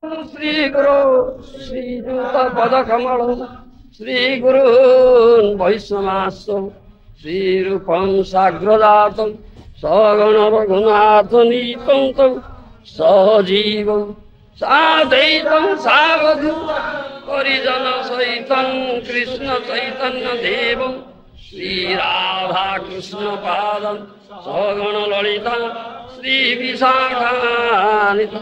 Sri Guru, Sri Juta Pada Kamalam, Sri Guru Vaishnavasam, Sri Rupam Sagradatam, Sagana Raghunatham Nikantam, Sajivam, Sadaitam Savadhu, Parijana Saitam, Krishna Chaitanya Devam, Sri Radha Krishna Padam, Sagana Lalita, Sri Visakhanita.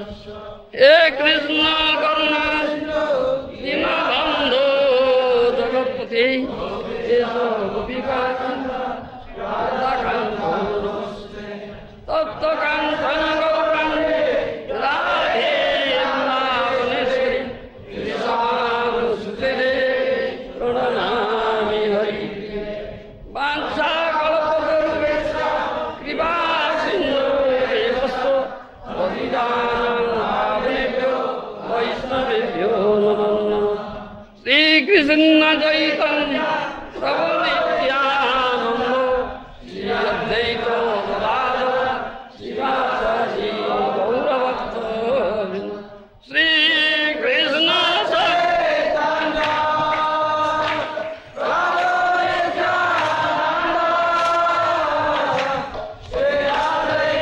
Hey Krishna Karuna Dinabandho Jagapati Eso Gopika Radha Kanta Tatta Kanta Gauranga Radhe Vrindavaneshwari Vrindavan Sutede Pranami Hari Vancha Kalpatarubhesha Kripa Sindhu Devasto Bhaktivedanta Sri Krishna Chaitanya Prabhu Nityananda Sri Advaita Gadadhara Srivasadi Gaura Bhakta Sri Krishna Chaitanya Prabhu Nityananda Sri Advaita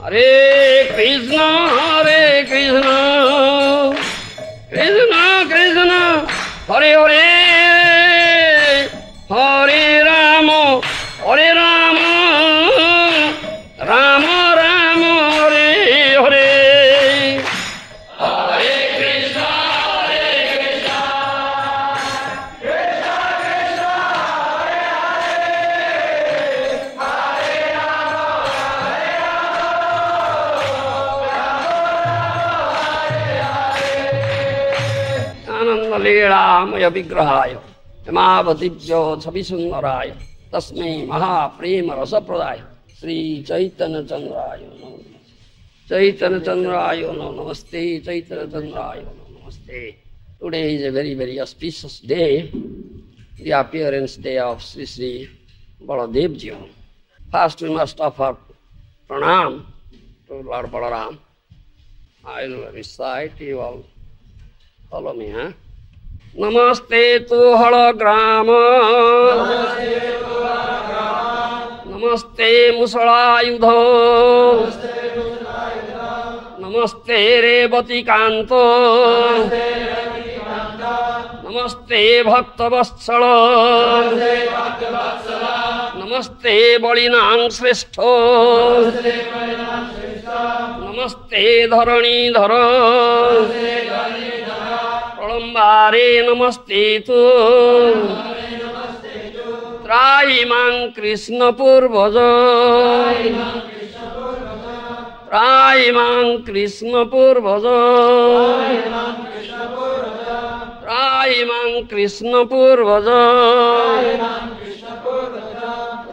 Hare Krishna, Krishna Krishna, Hare Hare, Hare Rama, Hare Rama, Rama Rama, Hare Hare. Hare Krishna, Hare Krishna, Krishna Krishna, Hare Hare, Hare Rama, Leelamaya Vigrahaya Himavadibhyo Chavisundharaya Tasmai Mahaprema Rasapradaya Sri Chaitanya Chandraya Chaitanya Chandraya Namaste Chaitanya Chandraya Namaste. Today is a very, very auspicious day, the appearance day of Sri Sri Baladevji. First we must offer pranam to Lord Balaram. I will recite, you all follow me, huh? Namaste tu halagrama, Namaste musalayudha, Namaste revati kanto, Namaste bhaktavatsala, Namaste balinang shrestha, Namaste dharani dhara, Pralambare namaste tu, Traimang Krishna purvaja, Traimang Krishna purvaja, Traimang Krishna purvaja,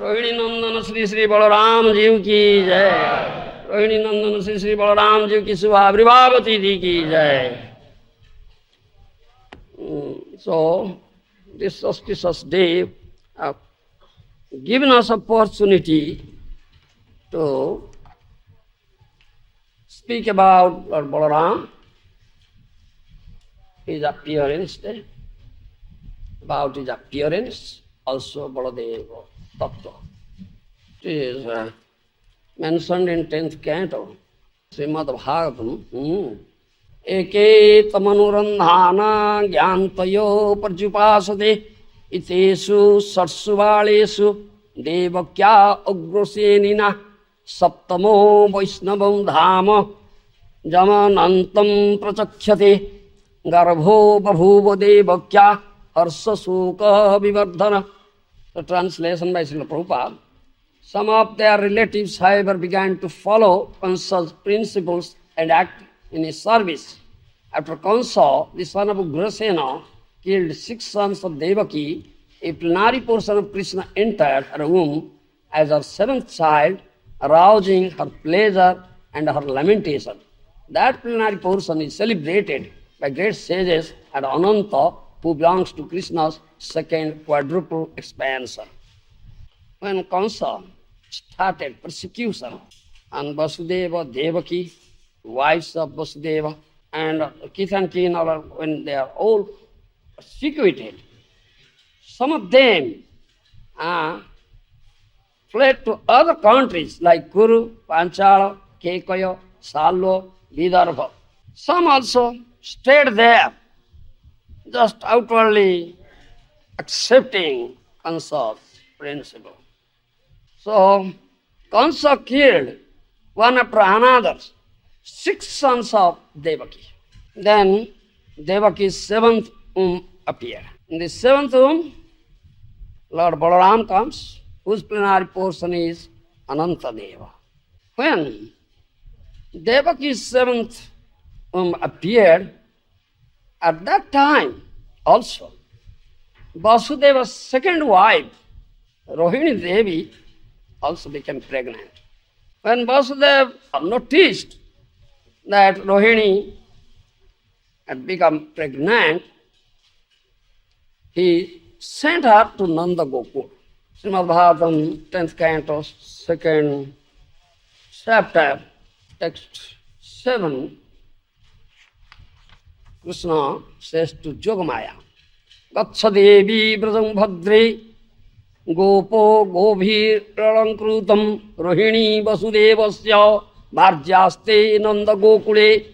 Rohini Nandana Sri Sri Balaram Ji ki jai, Rohini Nandana Sri Sri Balaram Ji ki Subha Vrivavati Ji ki jai. So, this auspicious day have given us opportunity to speak about Lord Balaram, his appearance day, about his appearance, also Baladeva Tattva. It is mentioned in 10th canto, Srimad Bhagavatam. Eke tamanurandhana gyantayo parjupasade itesu sarsuvalesu devakya ugrosenina saptamo vaishnavam dhama jamanantam prachakhyate garbho babhuva devakya harsa suka vivardhana. The translation by Srila Prabhupada. Some of their relatives, however, began to follow Kansa's principles and act in his service. After Kansa, the son of Ugrasena, killed 6 sons of Devaki, a plenary portion of Krishna entered her womb as her 7th child, arousing her pleasure and her lamentation. That plenary portion is celebrated by great sages at Ananta, who belongs to Krishna's second quadruple expansion. When Kansa started persecution on Vasudeva, Devaki, wives of Vasudeva, and kith and kin, when they are all persecuted, some of them fled to other countries like Kuru, Panchala, Kekaya, Salva, Vidarbha. Some also stayed there, just outwardly accepting Kansa's principle. So Kansa killed one after another 6 sons of Devaki. Then Devaki's 7th womb appeared. In the 7th womb, Lord Balaram comes, whose plenary portion is Anantadeva. When Devaki's 7th womb appeared, at that time also, Vasudeva's second wife, Rohini Devi, also became pregnant. When Vasudeva noticed that Rohini had become pregnant, he sent her to Nanda Gouur. Srimad Bhagavatam, 10th canto, 2nd chapter, text 7, Krishna says to Jogamaya, Gatsa Devi Brajam Bhadre Gopo Gobhiralankrutam Rohini Vasudevasya Bharjaste Nanda Gokule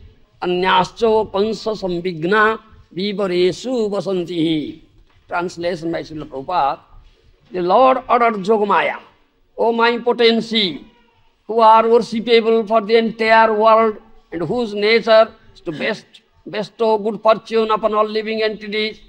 Anyascho Kansa Sambigna Vivaresu Vasantihi. Translation by Srila Prabhupada. The Lord ordered Jogamaya, O my potency, who are worshipable for the entire world and whose nature is to bestow good fortune upon all living entities,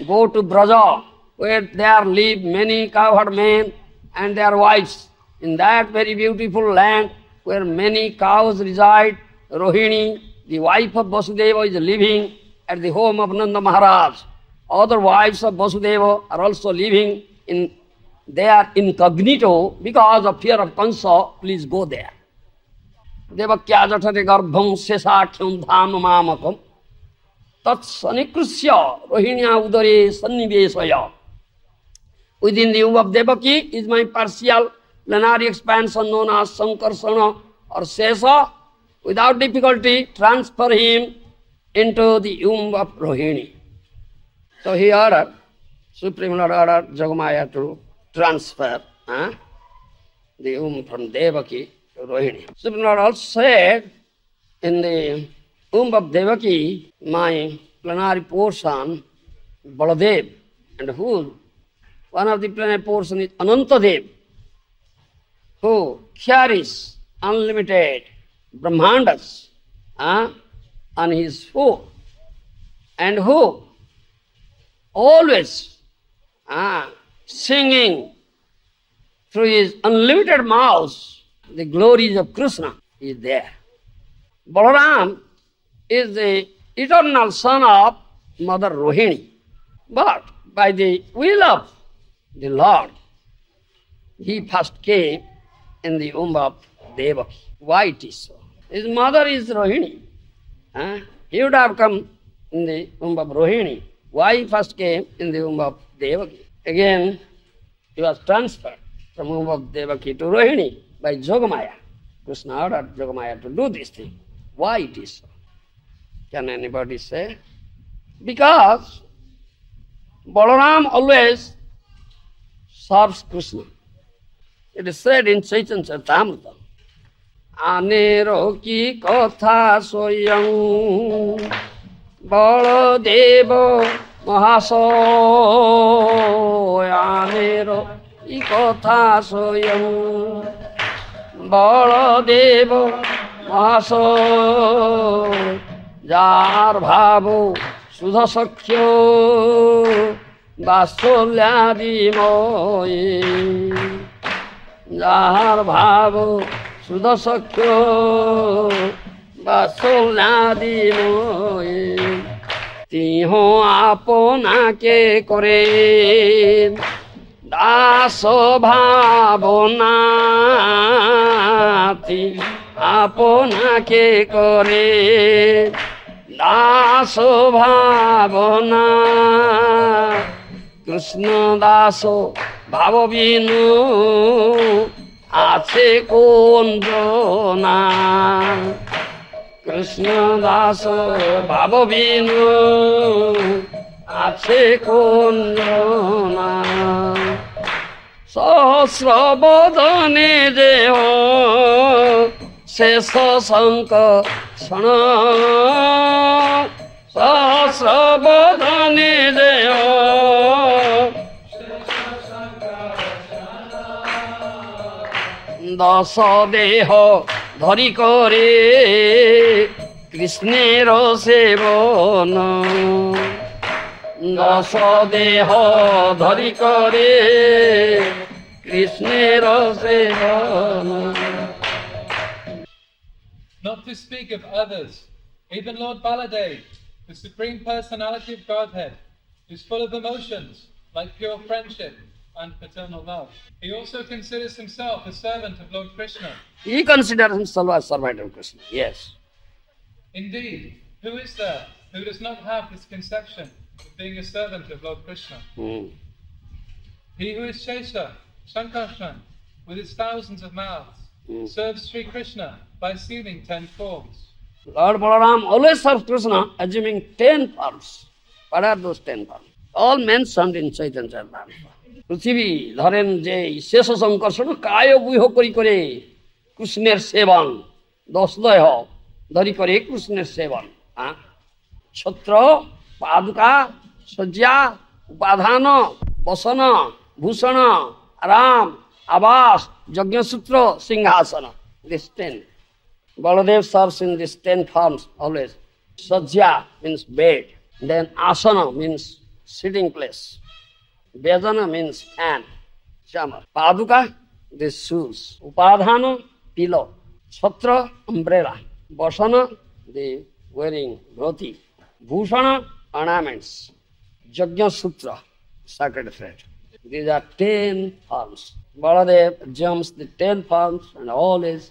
go to Braja, where there live many cowherd men and their wives. In that very beautiful land where many cows reside, Rohini, the wife of Vasudeva, is living at the home of Nanda Maharaj. Other wives of Vasudeva are also living in there incognito because of fear of Kansa. Please go there. Devakya jathate garbham sesakhyam dhamamamakam tat sanikrisya rohinya udare sannivesaya. Within the womb of Devaki is my partial plenary expansion known as Sankarsana or Sesa. Without difficulty, transfer him into the womb of Rohini. So he ordered, Supreme Lord ordered Jogamaya to transfer the womb from Devaki to Rohini. Supreme Lord also said, in the womb of Devaki, my plenary portion, Baladev, and who one of the plenary portion is Anantadev, who carries unlimited Brahmandas on his foot, and who always singing through his unlimited mouth the glories of Krishna is there. Balaram is the eternal son of Mother Rohini, but by the will of the Lord, he first came in the womb of Devaki. Why it is so? His mother is Rohini. He would have come in the womb of Rohini. Why he first came in the womb of Devaki? Again, he was transferred from womb of Devaki to Rohini by Jogamaya. Krishna ordered Jogamaya to do this thing. Why it is so? Can anybody say? Because Balaram always serves Krishna. It is said in Chaitanya Charitamrita, Anero ki katha soyam Baladeva Mahasoy. Anero ki katha soyam Baladeva Mahasoy. Jar bhavo sudha sakhyo Vasolyadi moye. Jar bhavo sudha sakhyo Vasolyadi moye. Tiho aponake kore daso bhavona. Ti aponake kore daso bhavona. Krishna Das ভাববিনু আছে কোন না, কৃষ্ণ দাস ভাববিনু আছে কোন না, সহস্র বদনে দেহ শেষ শঙ্কর্ষণ, সহস্র বদনে দেহ দশ দেহ ধরি করে কৃষ্ণের সেবন, দশ দেহ ধরি করে কৃষ্ণের সেবন। Not to speak of others, even Lord Baladev, the Supreme Personality of Godhead, is full of emotions like pure friendship and paternal love. He also considers himself a servant of Lord Krishna. He considers himself a servant of Krishna, yes. Indeed, who is there who does not have this conception of being a servant of Lord Krishna? He who is Shesha, Sankarshan, with his thousands of mouths, serves Sri Krishna by assuming 10 forms. Lord Balaram always serves Krishna assuming 10 forms. What are those 10 forms? All mentioned in Chaitanya Charitamrita. পৃথিবী ধরেন যে শেষ সংকর্ষণ কায় গুহ করি করে কৃষ্ণের সেবন, দশ দেহ ধরি করে কৃষ্ণের সেবন, ছত্র পাদুকা শয্যা উপাধান বসন ভূষণ রাম আবাস যজ্ঞসূত্র সিংহাসন, this 10. Baladev serves in these 10 forms always. Sajya means bed, then asana means sitting place, Vyajana means hand, chamar. Paduka, these shoes. Upadhana, pillow. Chhatra, umbrella. Vasana, the wearing dhoti. Bhushana, ornaments. Yajna Sutra, sacred thread. These are 10 forms. Baladev jumps the 10 forms and always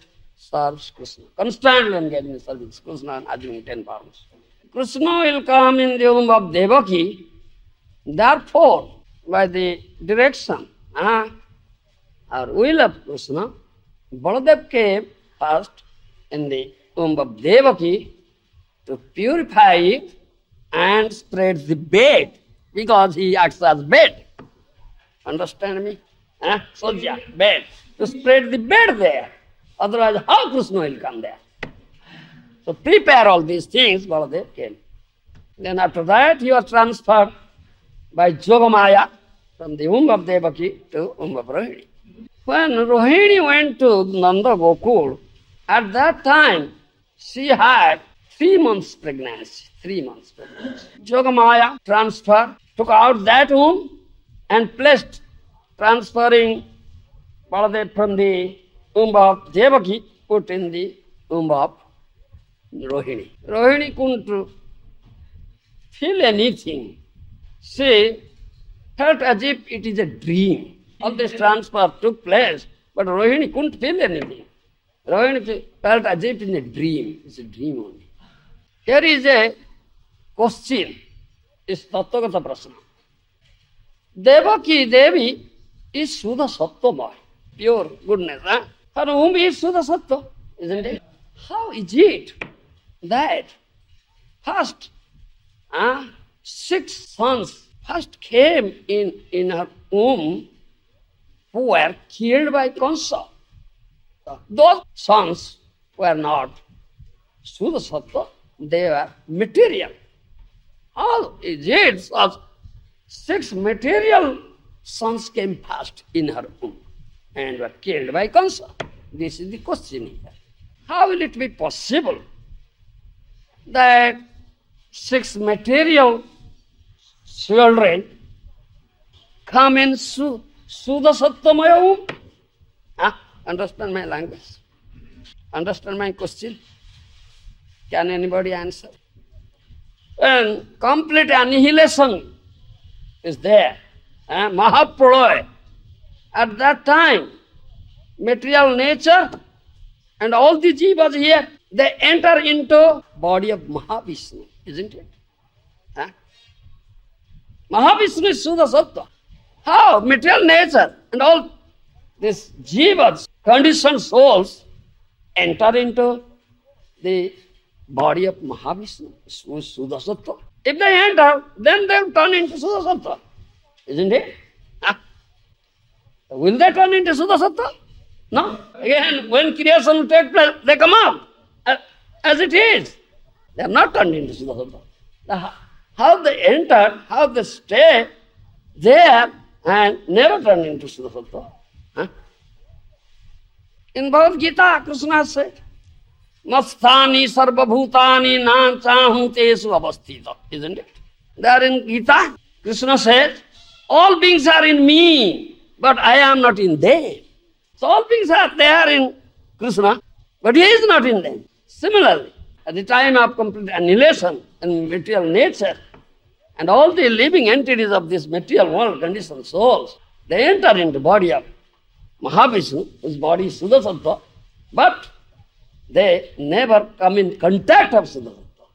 serves Krishna. Constantly engaged in service Krishna and assuming 10 forms. Krishna will come in the womb of Devaki. Therefore, by the direction or will of Krishna, Baladev came first in the womb of Devaki to purify it and spread the bed, because he acts as bed. Understand me? Sajja, bed. To spread the bed there. Otherwise, how Krishna will come there? So prepare all these things, Baladev came. Then after that, he was transferred by Yogamaya from the womb of Devaki to womb of Rohini. When Rohini went to Nanda Gokul, at that time she had 3 months pregnancy. 3 months pregnancy. Yogamaya transferred, took out that womb and placed, transferring Baladev from the womb of Devaki, put in the womb of Rohini. Rohini couldn't feel anything. She felt as if it is a dream. All this transfer took place, but Rohini couldn't feel anything. Rohini felt as if it is a dream. It's a dream only. Here is a question, is Tattvagata Prashna. Devaki Devi is Shuddha Sattva, pure goodness. Her womb is Shuddha Sattva, isn't it? How is it that first 6 sons first came in her womb who were killed by Kansa? Those sons were not Shuddha Sattva, they were material. How is it that 6 material sons came first in her womb and were killed by Kansa? This is the question here. How will it be possible that 6 material children come in Shuddha Sattva-maya womb? Understand my language? Understand my question? Can anybody answer? When complete annihilation is there, Mahapralaya, at that time, material nature and all the jivas here, they enter into body of Mahavishnu, isn't it? Mahavishnu is Shuddha Sattva. How material nature and all these jivas, conditioned souls, enter into the body of Mahavishnu, who is Shuddha Sattva. If they enter, then they will turn into Shuddha Sattva. Isn't it? Will they turn into Shuddha Sattva? No. Again, when creation will take place, they come out as it is. They are not turned into Shuddha Sattva. How they enter, how they stay there and never turn into Shuddha Sattva. In Bhagavad Gita, Krishna said, Masthani sarvabhutani na chahutesu avasthita. Isn't it? There in Gita, Krishna says, all beings are in me, but I am not in them. So all beings are there in Krishna, but he is not in them. Similarly, at the time of complete annihilation in material nature, and all the living entities of this material world, conditioned souls, they enter into the body of Mahavishnu, whose body is Shuddha Sattva, but they never come in contact of Shuddha Sattva.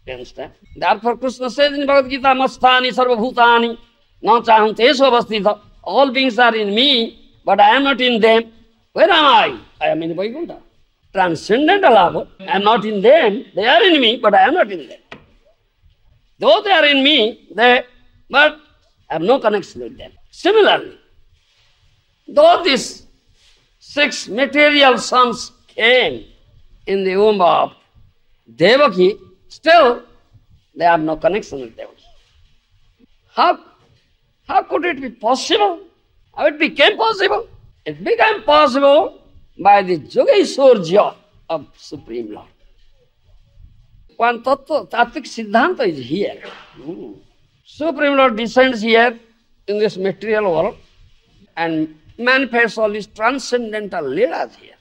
You understand? Therefore Krishna says in Bhagavad Gita, Masthani sarvabhutani na chahantesu avasthita. All beings are in me, but I am not in them. Where am I? I am in Vaikuntha. Transcendental love. I am not in them. They are in me, but I am not in them. Though they are in me, but I have no connection with them. Similarly, though these 6 material sons came in the womb of Devaki, still they have no connection with Devaki. How could it be possible? How it became possible? It became possible by the Yogeishwarya of Supreme Lord. One Tattvic Siddhanta is here. Supreme Lord descends here in this material world and manifests all these transcendental leelas here.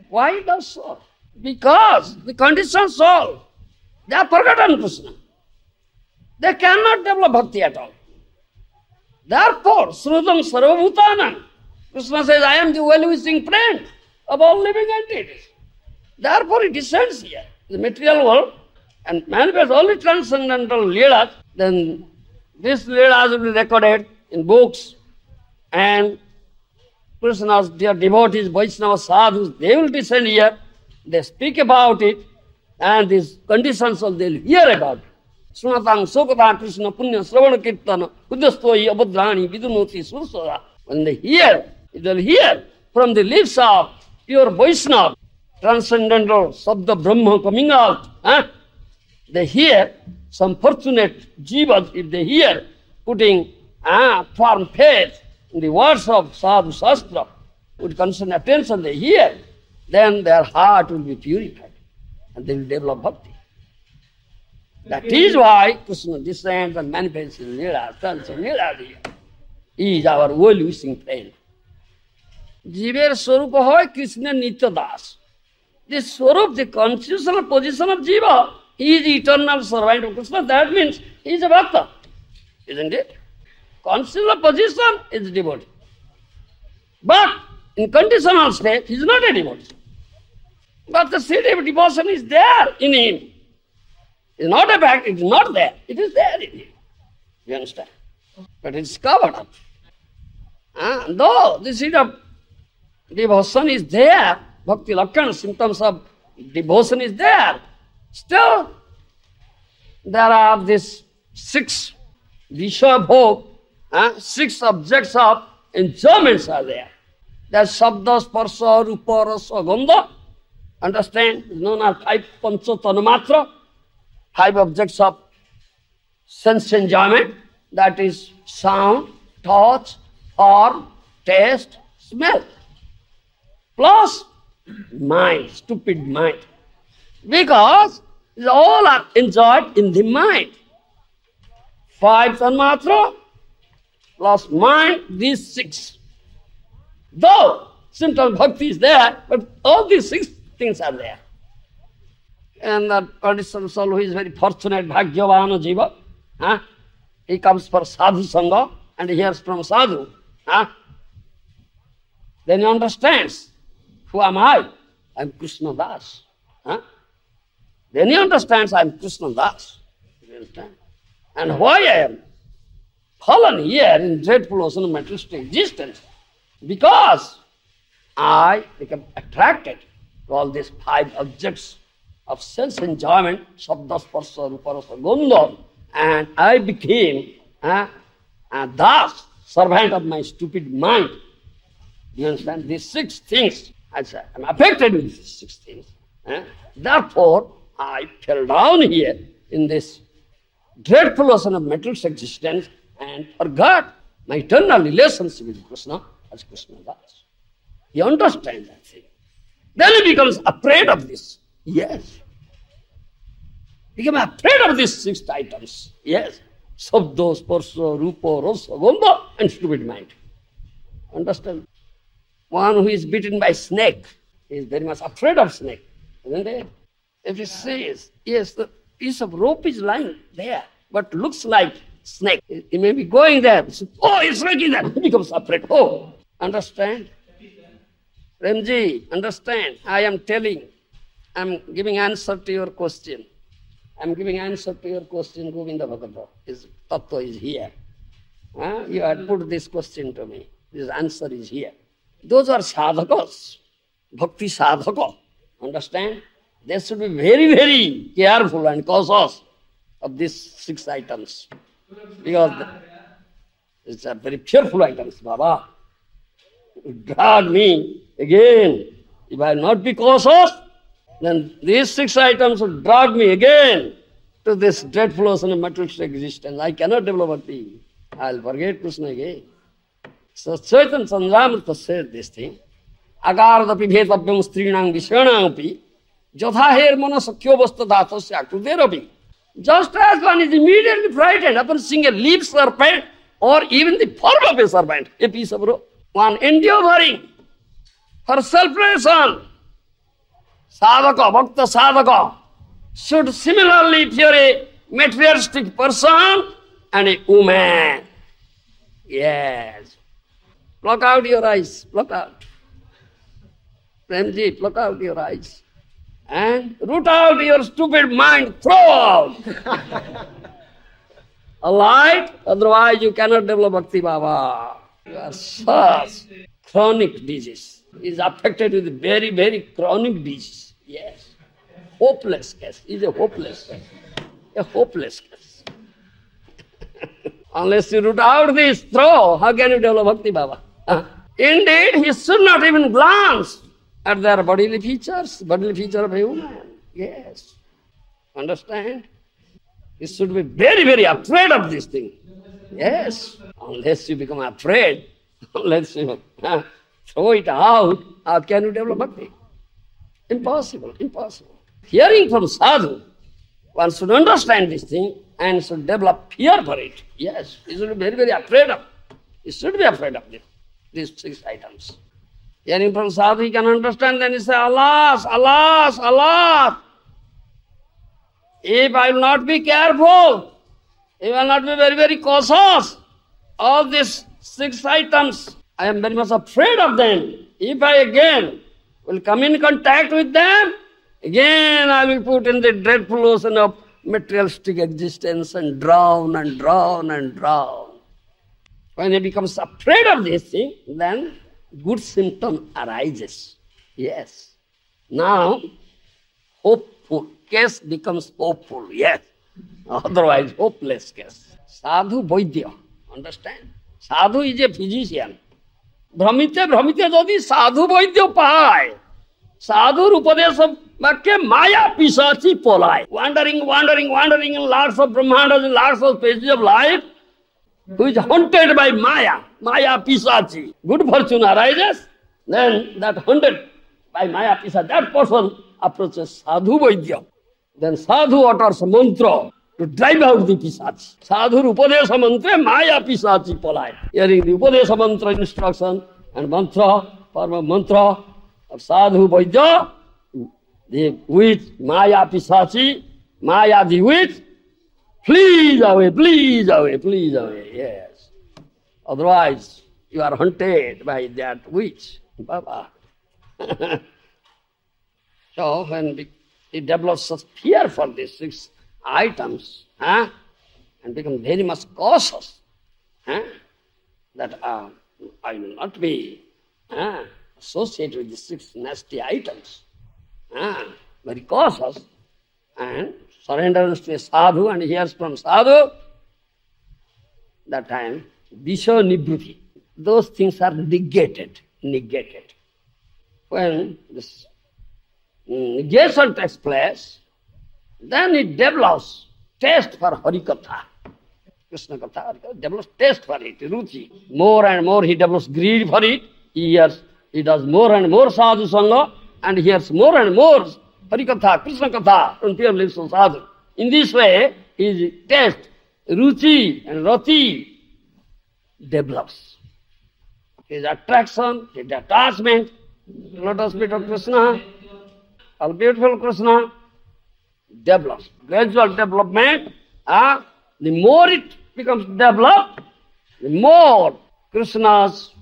Why it does so? Because the conditioned soul, they have forgotten Krishna. They cannot develop bhakti at all. Therefore, Srudam Sarvabhutanam, Krishna says, I am the well-wishing friend of all living entities. Therefore, it descends here, the material world, and manifests only transcendental leelas. Then these leelas will be recorded in books, and Krishna's dear devotees, Vaishnava sadhus, they will descend here, they speak about it, and these conditions of they will hear about it. Sunatang Sokata Krishna Punya Sravana Kirtana Udastoi Abhadrani Vidunoti Sursada. When they will hear from the lips of pure Vaishnava, transcendental Sabda Brahma coming out. They hear some fortunate jivas, if they hear, putting firm faith in the words of Sadhu Shastra, with concerned attention they hear, then their heart will be purified and they will develop bhakti. That is why Krishna descends and manifests in Lila, turns in Lila. He is our well-wishing friend. Jiver Swarupa hoy Krishna Nitya Das. The Swarup, the constitutional position of Jiva, he is the eternal servant of Krishna. That means he is a bhakta. Isn't it? Constitutional position is devotee. But in conditional state, he is not a devotee. But the seed of devotion is there in him. It is not a fact, it is not there. It is there in him. You understand? But it is covered up. Though the seed of devotion is there, bhakti lakshana, symptoms of devotion is there, still there are these 6 vishya bhog, 6 objects of enjoyments are there. There are sabda, sparsha, rupa, rasa, gandha. Understand? It's known as 5 pancha tanmatra, 5 objects of sense enjoyment, that is sound, touch, form, taste, smell. Plus mind, stupid mind. Because all are enjoyed in the mind. 5 tanmatra plus mind, these 6. Though simple bhakti is there, but all these 6 things are there. And that conditioned soul who is very fortunate, bhagyavana jiva, he comes for sadhu sangha and he hears from sadhu. Then he understands, who am I? I am Krishna Das. Then he understands I am Krishna Das. You understand? And why I am? fallen here in dreadful ocean of materialistic existence because I become attracted to all these five objects of sense enjoyment, Sabda, Sparsha, Rupa, Rasa, Gandha, and I became thus servant of my stupid mind. You understand? These six things, I said, I'm affected with these six things. Therefore, I fell down here in this dreadful ocean of materialistic existence and forgot my eternal relationship with Krishna as Krishna does. He understands that thing. Then he becomes afraid of this. Yes. Become afraid of these six items. Yes. Sabda, Sparsha, Rupa, Rasa, Gandha, and stupid mind. Understand? One who is bitten by snake is very much afraid of snake, isn't it? If he says, yes, the piece of rope is lying there, but looks like snake. He may be going there. Oh, it's snake is there. He becomes afraid. Oh, understand? Ramji, understand? I am telling. I'm giving answer to your question. I'm giving answer to your question, Govinda Bhagavata. His tattva is here. You had put this question to me. This answer is here. Those are sadhakas, bhakti sadhaka. Understand? They should be very, very careful and cautious of these six items. Because it's a very fearful items, Baba. Drag me again. If I will not be cautious, then these six items will drag me again to this dreadful ocean of materialistic existence. I cannot develop bhakti. I will forget Krishna again. So Chaitanya Chandramrita said this thing. Agaradapi bhetavyam strinang vishanampi jathaher manasakyo vasta dhatasya akuderapi. Just as one is immediately frightened upon seeing a leaf serpent or even the form of a serpent, a piece of rope, one enduring for self-realization, sadhaka, bhakta sadhaka, should similarly fear a materialistic person and a woman. Yes. Pluck out your eyes, pluck out. Premji, pluck out your eyes. And root out your stupid mind, throw out. A light, otherwise you cannot develop Bhakti Baba. You are such chronic disease. Is affected with very, very chronic disease. Yes. Hopeless case. Is a hopeless case. A hopeless case. Unless you root out this, throw, how can you develop Bhakti Baba? Indeed, he should not even glance at their bodily features of a human. Yes. Understand? You should be very, very afraid of this thing. Yes. Unless you become afraid, unless you throw it out, how can you develop bhakti? Impossible, impossible. Hearing from sadhu, one should understand this thing and should develop fear for it. Yes, he should be very, very afraid of. He should be afraid of these six items. Hearing from sadhu, he can understand, then he says, alas, alas, alas. If I will not be careful, if I will not be very, very cautious, all these six items, I am very much afraid of them. If I again will come in contact with them, again I will put in the dreadful ocean of materialistic existence and drown and drown and drown. When he becomes afraid of this thing, then good symptom arises. Yes. Now, hopeful case becomes hopeful. Yes. Otherwise, hopeless case. Sadhu Vaidya. Understand? Sadhu is a physician. Brahmite jodi sadhu Vaidya pai. Sadhu upadesha vakke maya pisachi polai. Wandering in lots of brahmandas and lots of phases of life, who is haunted by maya pisachi. Good fortune arises, then that haunted by maya pisachi, that person approaches sadhu Vaidya. Then sadhu utters a mantra to drive out the pisachi. Sadhu upadesha mantra maya pisachi polai. Hearing the upadesha mantra instruction and mantra, parma mantra of sadhu Vaidya, the witch, maya pisachi, maya the witch, please away, please away, please away, yes. Otherwise, you are haunted by that witch, Baba. So, when he develops such fear for these six items, and become very much cautious, that I will not be associated with the 6 nasty items. Very cautious and surrenders to a sadhu and hears from sadhu. That time, Visha Nibruti, those things are negated. When this negation takes place, then it develops taste for Harikatha. Krishna Katha develops taste for it, ruchi. More and more he develops greed for it. He does more and more sadhu sangha and hears more and more Harikatha, Krishna Katha from pure lips of sadhu. In this way, his taste, ruchi and rati develops. His attraction, his attachment, lotus feet of Krishna, all beautiful Krishna, develops. Gradual development, the more it becomes developed, the more Krishna's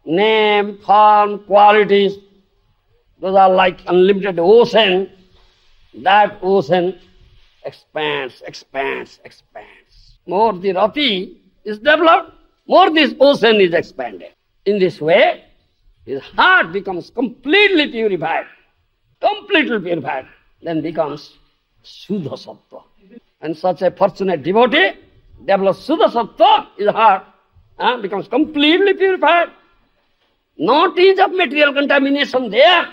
name, form, qualities, those are like unlimited ocean. That ocean expands. More the rati is developed, more this ocean is expanded. In this way, his heart becomes completely purified, then becomes Shuddha Sattva. And such a fortunate devotee develops Shuddha Sattva, his heart becomes completely purified. No tinge of material contamination there,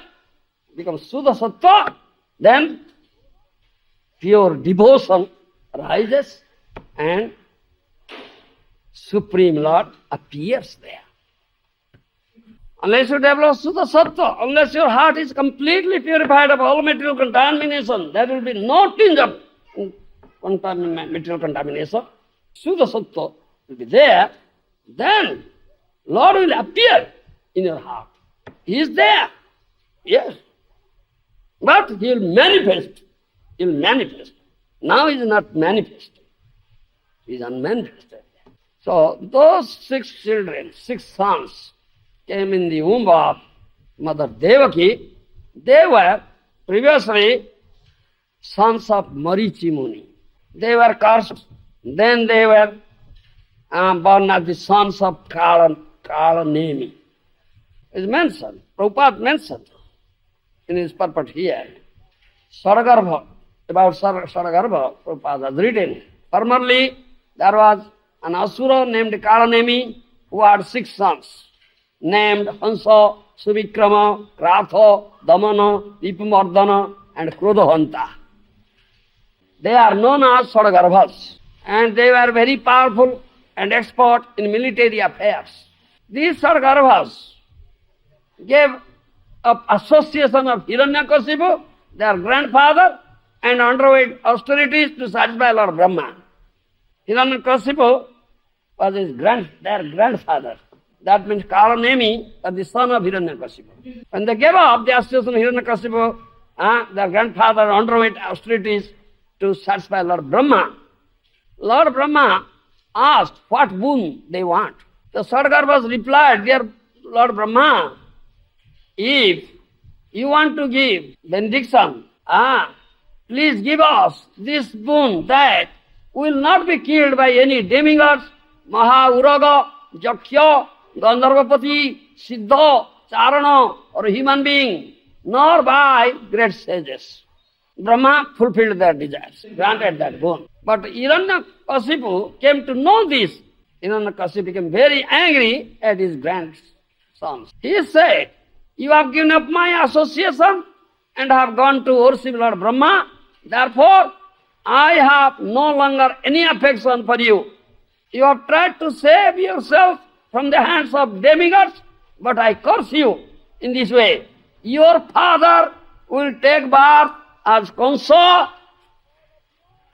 becomes Shuddha Sattva, then pure devotion arises and Supreme Lord appears there. Unless you develop Shuddha Sattva, unless your heart is completely purified of all material contamination, there will be no tinge of material contamination. Shuddha Sattva will be there, then Lord will appear in your heart. He is there, yes. But he will manifest. Now he is not manifested. He is unmanifested. So those 6 children, 6 sons, came in the womb of Mother Devaki. They were previously sons of Marichi Muni. They were cursed. Then they were born as the sons of Kalanemi. It's mentioned, Prabhupada mentioned in his purport here. Saragarbha, about Saragarbha, Prabhupada has written. Formerly, there was an asura named Kalanemi who had 6 sons, named Hansa, Suvikrama, Kratha, Damana, Vipamardana, and Krodhahanta. They are known as Saragarbhas, and they were very powerful and expert in military affairs. These Saragarbhas gave up association of Hiranyakasipu, their grandfather, and underwent austerities to satisfy Lord Brahma. Hiranyakasipu was their grandfather. That means Kalanemi was the son of Hiranyakasipu. When they gave up the association of Hiranyakasipu, their grandfather underwent austerities to satisfy Lord Brahma. Lord Brahma asked what boon they want. The Saragarbhas replied, "Dear Lord Brahma, if you want to give benediction, please give us this boon that we will not be killed by any demigods, Maha-Uraga, Jakya, Gandharvapati, Siddha, Charana, or human being, nor by great sages." Brahma fulfilled their desires, granted that boon. But Hiranyakasipu came to know this. Hiranyakasipu became very angry at his grandsons. He said, "You have given up my association and have gone to worship Lord Brahma. Therefore, I have no longer any affection for you. You have tried to save yourself from the hands of demigods, but I curse you in this way. Your father will take birth as Kansa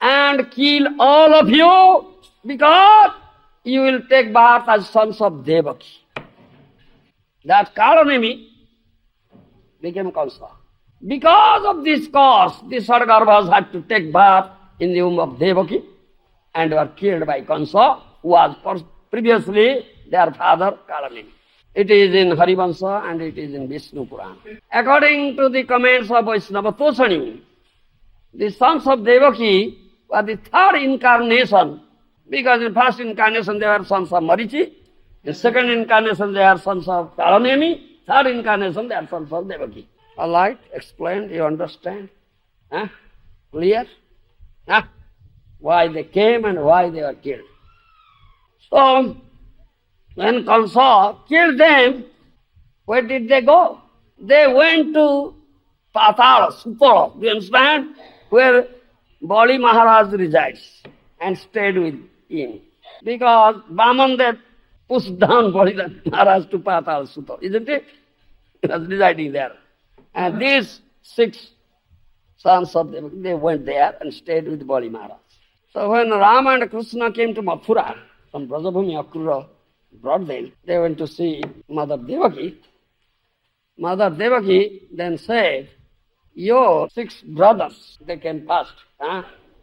and kill all of you because you will take birth as sons of Devaki." That Kalanemi became Kansa. Because of this cause, the Saragarbhas had to take birth in the womb of Devaki and were killed by Kansa, who was previously their father Kalanemi. It is in Harivansa and it is in Vishnu Purana. According to the comments of Vaishnava Toshani, the sons of Devaki were the 3rd incarnation, Because in first incarnation they were sons of Marichi, in second incarnation they are sons of Kalanemi, third incarnation they are sons of Devaki. All right, explained, you understand? Huh? Clear? Huh? Why they came and why they were killed. So, when Kansa killed them, where did they go? They went to Patala, Sutala, do you understand? Where Bali Maharaj resides, and stayed with him. Because Vaman they pushed down Bali Maharaj to Patala, Sutala, isn't it? He was residing there. And these 6 sons of them, they went there and stayed with Bali Maharaj. So when Rama and Krishna came to Mathura, from Brajabhumi, Akrura brought them, they went to see Mother Devaki. Mother Devaki then said, your 6 brothers, they came first,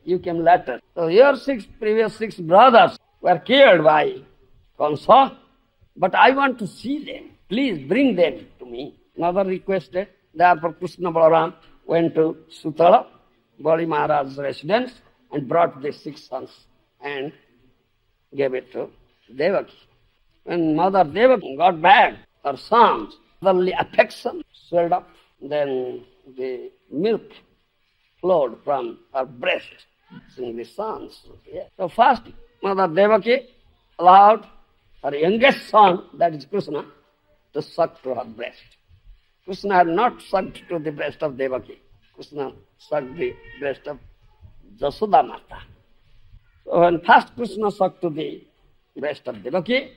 you came later. So your previous 6 brothers were killed by Kansa, but I want to see them. Please bring them to me. Mother requested. Therefore Krishna-Balarama went to Sutala, Bali Maharaj's residence, and brought the 6 sons and gave it to Devaki. When Mother Devaki got back her sons, motherly affection swelled up, then the milk flowed from her breast, seeing the sons. Yeah. So first Mother Devaki allowed her youngest son, that is Krishna, to suck to her breast. Krishna had not sucked to the breast of Devaki. Krishna sucked the breast of Jasoda Mata. So when first Krishna sucked to the breast of Devaki,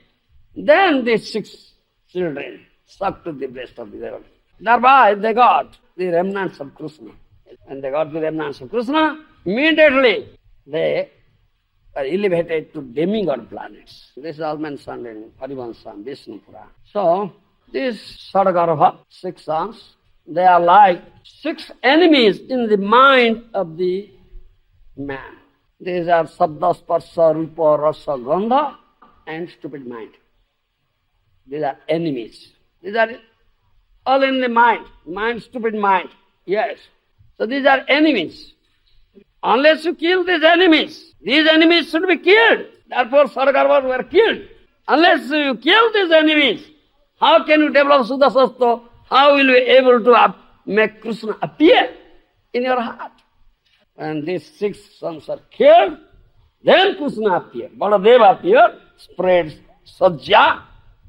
then the 6 children sucked to the breast of the Devaki. Thereby they got the remnants of Krishna. When they got the remnants of Krishna, immediately they are elevated to demigod planets. This is all mentioned in Harivansam, Vishnu Purana. So, these Sadagarbha, 6 sons, they are like 6 enemies in the mind of the man. These are Sabda, Sparsa, Rupa, Rasa, Gandha, and stupid mind. These are enemies. These are all in the mind. Mind, stupid mind. Yes. So these are enemies. Unless you kill these enemies should be killed. Therefore Sadagarbhas were killed. Unless you kill these enemies, how can you develop Suddha Sattva? How will you be able to make Krishna appear in your heart? When these 6 sons are killed, then Krishna appeared. Baladeva appeared, spread sajja,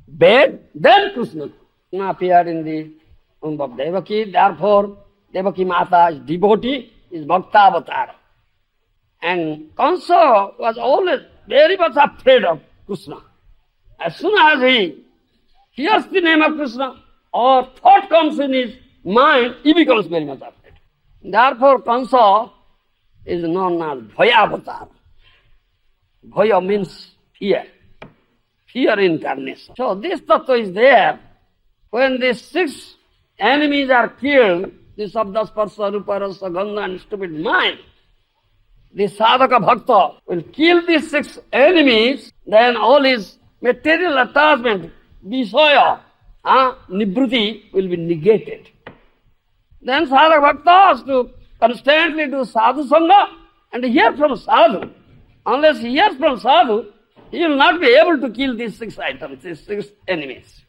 bed, then Krishna appeared in the womb of Devaki. Therefore, Devaki Mata's devotee is Bhaktivedanta. And Kansa was always very much afraid of Krishna. As soon as he hears the name of Krishna or thought comes in his mind, he becomes very much afraid. Therefore, Kansa is known as Bhaya-avatar. Bhaya means fear. Fear incarnation. So this tattva is there. When these 6 enemies are killed, the Sabda, Sparsa, Rupa, Rasa, Gandha and stupid mind, the sadhaka bhakta will kill these 6 enemies, then all his material attachment, visaya, nibruti will be negated. Then sadhaka bhakta has to constantly do sadhu sangha and hear from sadhu. Unless he hears from sadhu, he will not be able to kill these 6 items, these 6 enemies.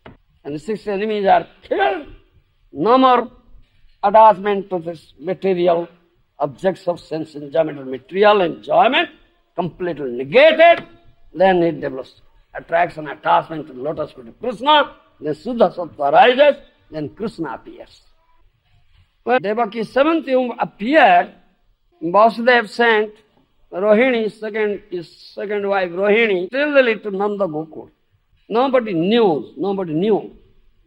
And the 6 enemies are killed. No more attachment to this material objects of sense enjoyment or material enjoyment, completely negated. Then it develops attraction, attachment to the lotus feet of Krishna. Then Suddha Sattva arises, then Krishna appears. When Devaki's 7th womb appeared, Vasudeva sent Rohini, his second wife Rohini, stealthily to Nanda Gokul. Nobody knew.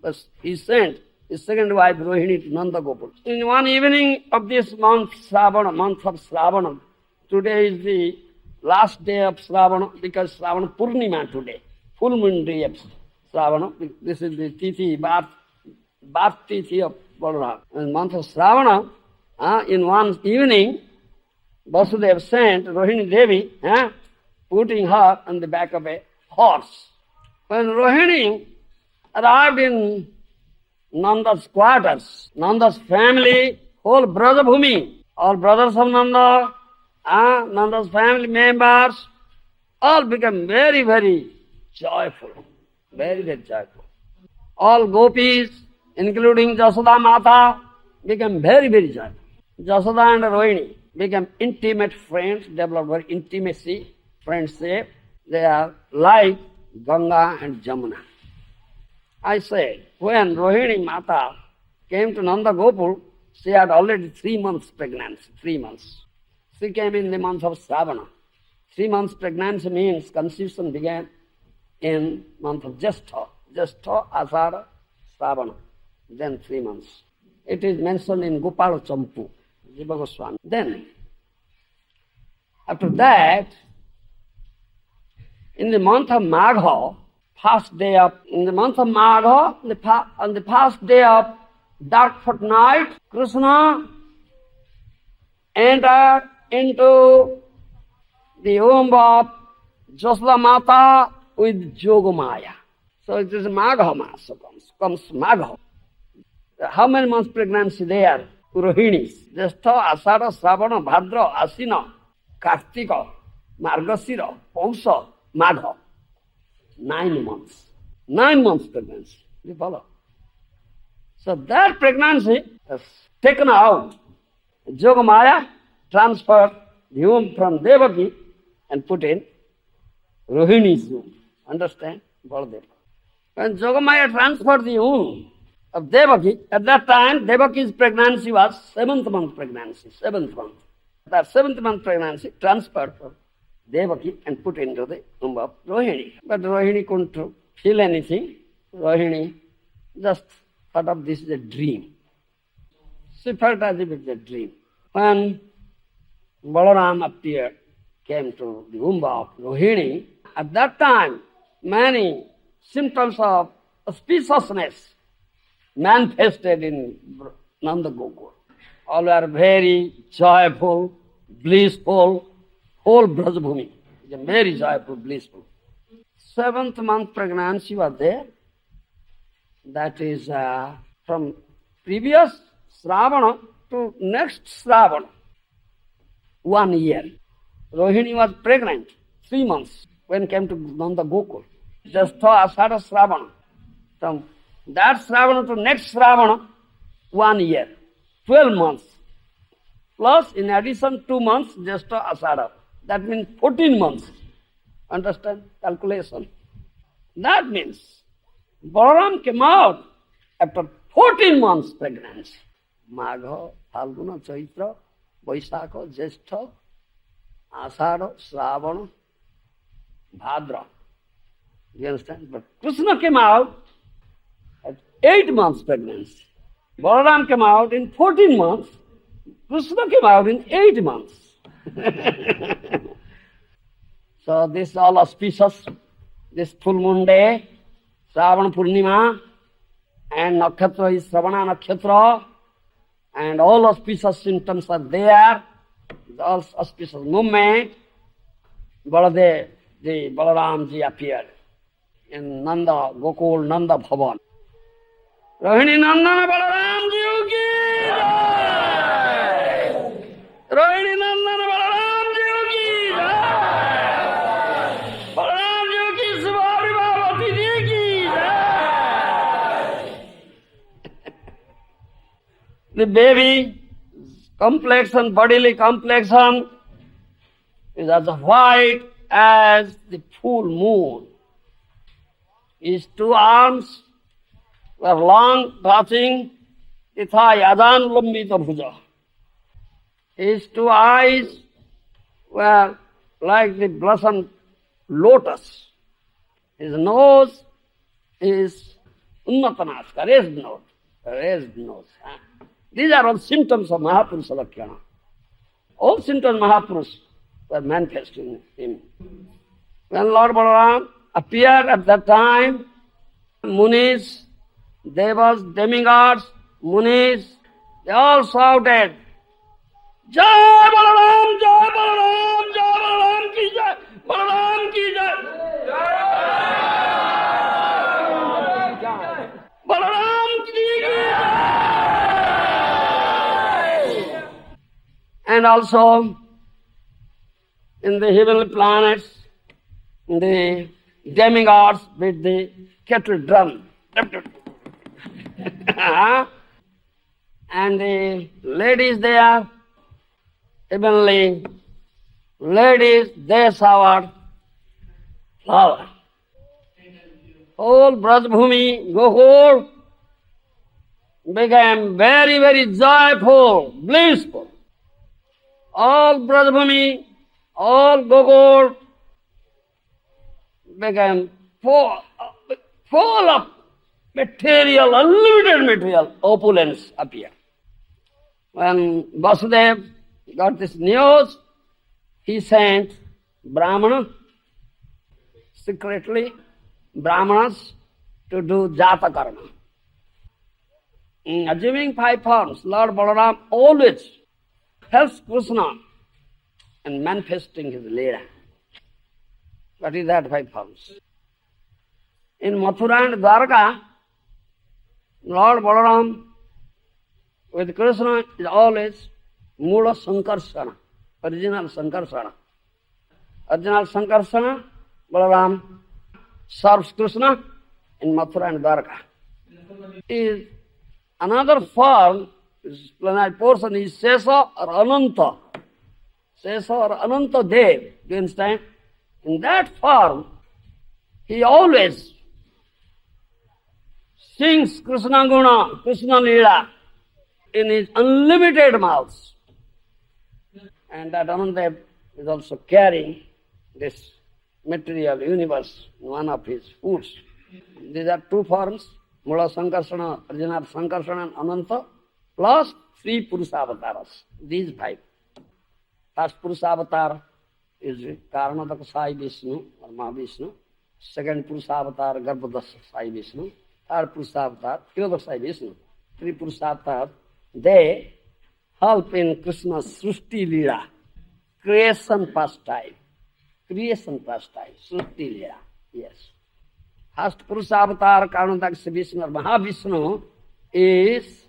But he sent his second wife Rohini to Nanda Gokul. In one evening of this month of Shravana, today is the last day of Shravana, because Shravana Purnima today, full moon day of Shravana. This is the Tithi, Bharat Tithi of Balarama. In the month of Shravana, in one evening, Vasudeva sent Rohini Devi, putting her on the back of a horse. When Rohini arrived in Nanda's quarters, Nanda's family, whole Brajabhumi, all brothers of Nanda, Nanda's family members, all became very, very joyful. Very, very joyful. All gopis, including Jasoda Mata, became very, very joyful. Jasoda and Rohini became intimate friends, developed very intimacy, friendship. They are like Ganga and Jamuna. I said, when Rohini Mata came to Nanda Gopal, she had already 3 months pregnancy, 3 months. She came in the month of Shravana. 3 months pregnancy means conception began in month of Jyeshtha, Ashadha, Shravana, then 3 months. It is mentioned in Gopala Champu, Jiva Goswami. Then, after that, in the month of Magha, on the first day of dark fortnight, Krishna entered into the womb of Jasoda Mata with Yogamaya. So it is Magha Masa comes Magha. How many months pregnancy there? Rohinis. Jyeshtha, Ashadha, Shravana, Bhadra, Ashina, Kartika, Margasira, Pausha, Magha. 9 months. 9 months pregnancy. You follow? So that pregnancy is taken out. Yogamaya transferred the womb from Devaki and put in Rohini's womb. Understand? Baladeva. When Yogamaya transferred the womb of Devaki, at that time Devaki's pregnancy was 7th month pregnancy. 7th month. That 7th month pregnancy transferred from Devaki and put into the womb of Rohini. But Rohini couldn't feel anything. Rohini just thought of this is a dream. She felt as if it's a dream. When Balaram appeared, came to the womb of Rohini, at that time many symptoms of auspiciousness manifested in Nanda Gokul. All were very joyful, blissful, whole Brajabhumi is very joyful, blissful. 7th month pregnancy was there. That is from previous Shravana to next Shravana, 1 year. Rohini was pregnant, 3 months, when came to Nanda Gokul. Jyeshtha, Ashadha, Shravana. From that Shravana to next Shravana, 1 year, 12 months. Plus, in addition, 2 months, Jyeshtha, Ashadha. That means 14 months. Understand? Calculation. That means Balaram came out after 14 months pregnancy. Magha, Phalguna, Chaitra, Vaisakha, Jyeshtha, Ashadha, Shravana, Bhadra. You understand? But Krishna came out at 8 months pregnancy. Balaram came out in 14 months. Krishna came out in 8 months. So this is all auspicious. This full moon day, Shravana Purnima, and Nakshatra is Shravana Nakshatra, and all auspicious symptoms are there. All auspicious movement. Baladev, the Balaramji appeared in Nanda Gokul Nanda Bhavan. Rohini Nandana Balaramji ki jai! Rohini Nandana Balaramji ki jai! Balaramji ki Subhari Bhavati ji ki jai! The baby complexion, bodily complexion is as white as the full moon. His 2 arms were long, touching the thigh, Adan Lambita Bhuja. His 2 eyes were like the blossomed lotus. His nose is Unnatanaska, raised nose. These are all symptoms of Mahapurusa Lakshana. All symptoms of Mahapurush were manifest in him. When Lord Balaram appeared at that time, Munis, Devas, demigods, Munis, they all shouted, Jai Balaram, Jai Balaram, Jai Balaram ki Jai, Balaram ki Jai. Balaram ki Jai. And also in the heavenly planets, the demigods with the kettle drum. And the ladies there, heavenly ladies, they showered flower. Whole Brajbhumi, Gouur became very, very joyful, blissful. All Brajbhumi, all Gouur became full of material, unlimited material, opulence appeared. When Vasudev got this news, he sent Brahmana, secretly, Brahmanas to do Jata Karma. In assuming 5 forms, Lord Balaram always helps Krishna in manifesting his Leela. What is that 5 forms? In Mathura and Dwarka, Lord Balaram with Krishna is always Mula Sankarsana, original Sankarsana. Original Sankarsana, Balaram serves Krishna in Mathura and Dwarka. Is another form, plenary portion is Sesa or Ananta. Sesa or Ananta Dev, do you understand? In that form, he always sings Krishna Guna, Krishna Leela in his unlimited mouths. And that Anantadev is also carrying this material universe in one of his foods. These are 2 forms, Mula Sankarsana, original Sankarsana and Ananta, plus 3 Purusavataras, these 5. First Purusavatar is Karanataka Sai Vishnu or Mahavishnu. Second Purusavatar, Garbhodas Sai Vishnu. Third Purusavatar, Kirodaka Sai Vishnu. 3 Purusavatar, they help in Krishna's Srushti Leela, creation pastime. Creation pastime, Srushti Leela, yes. First Purusavatar, Karanataka Vishnu or Mahavishnu is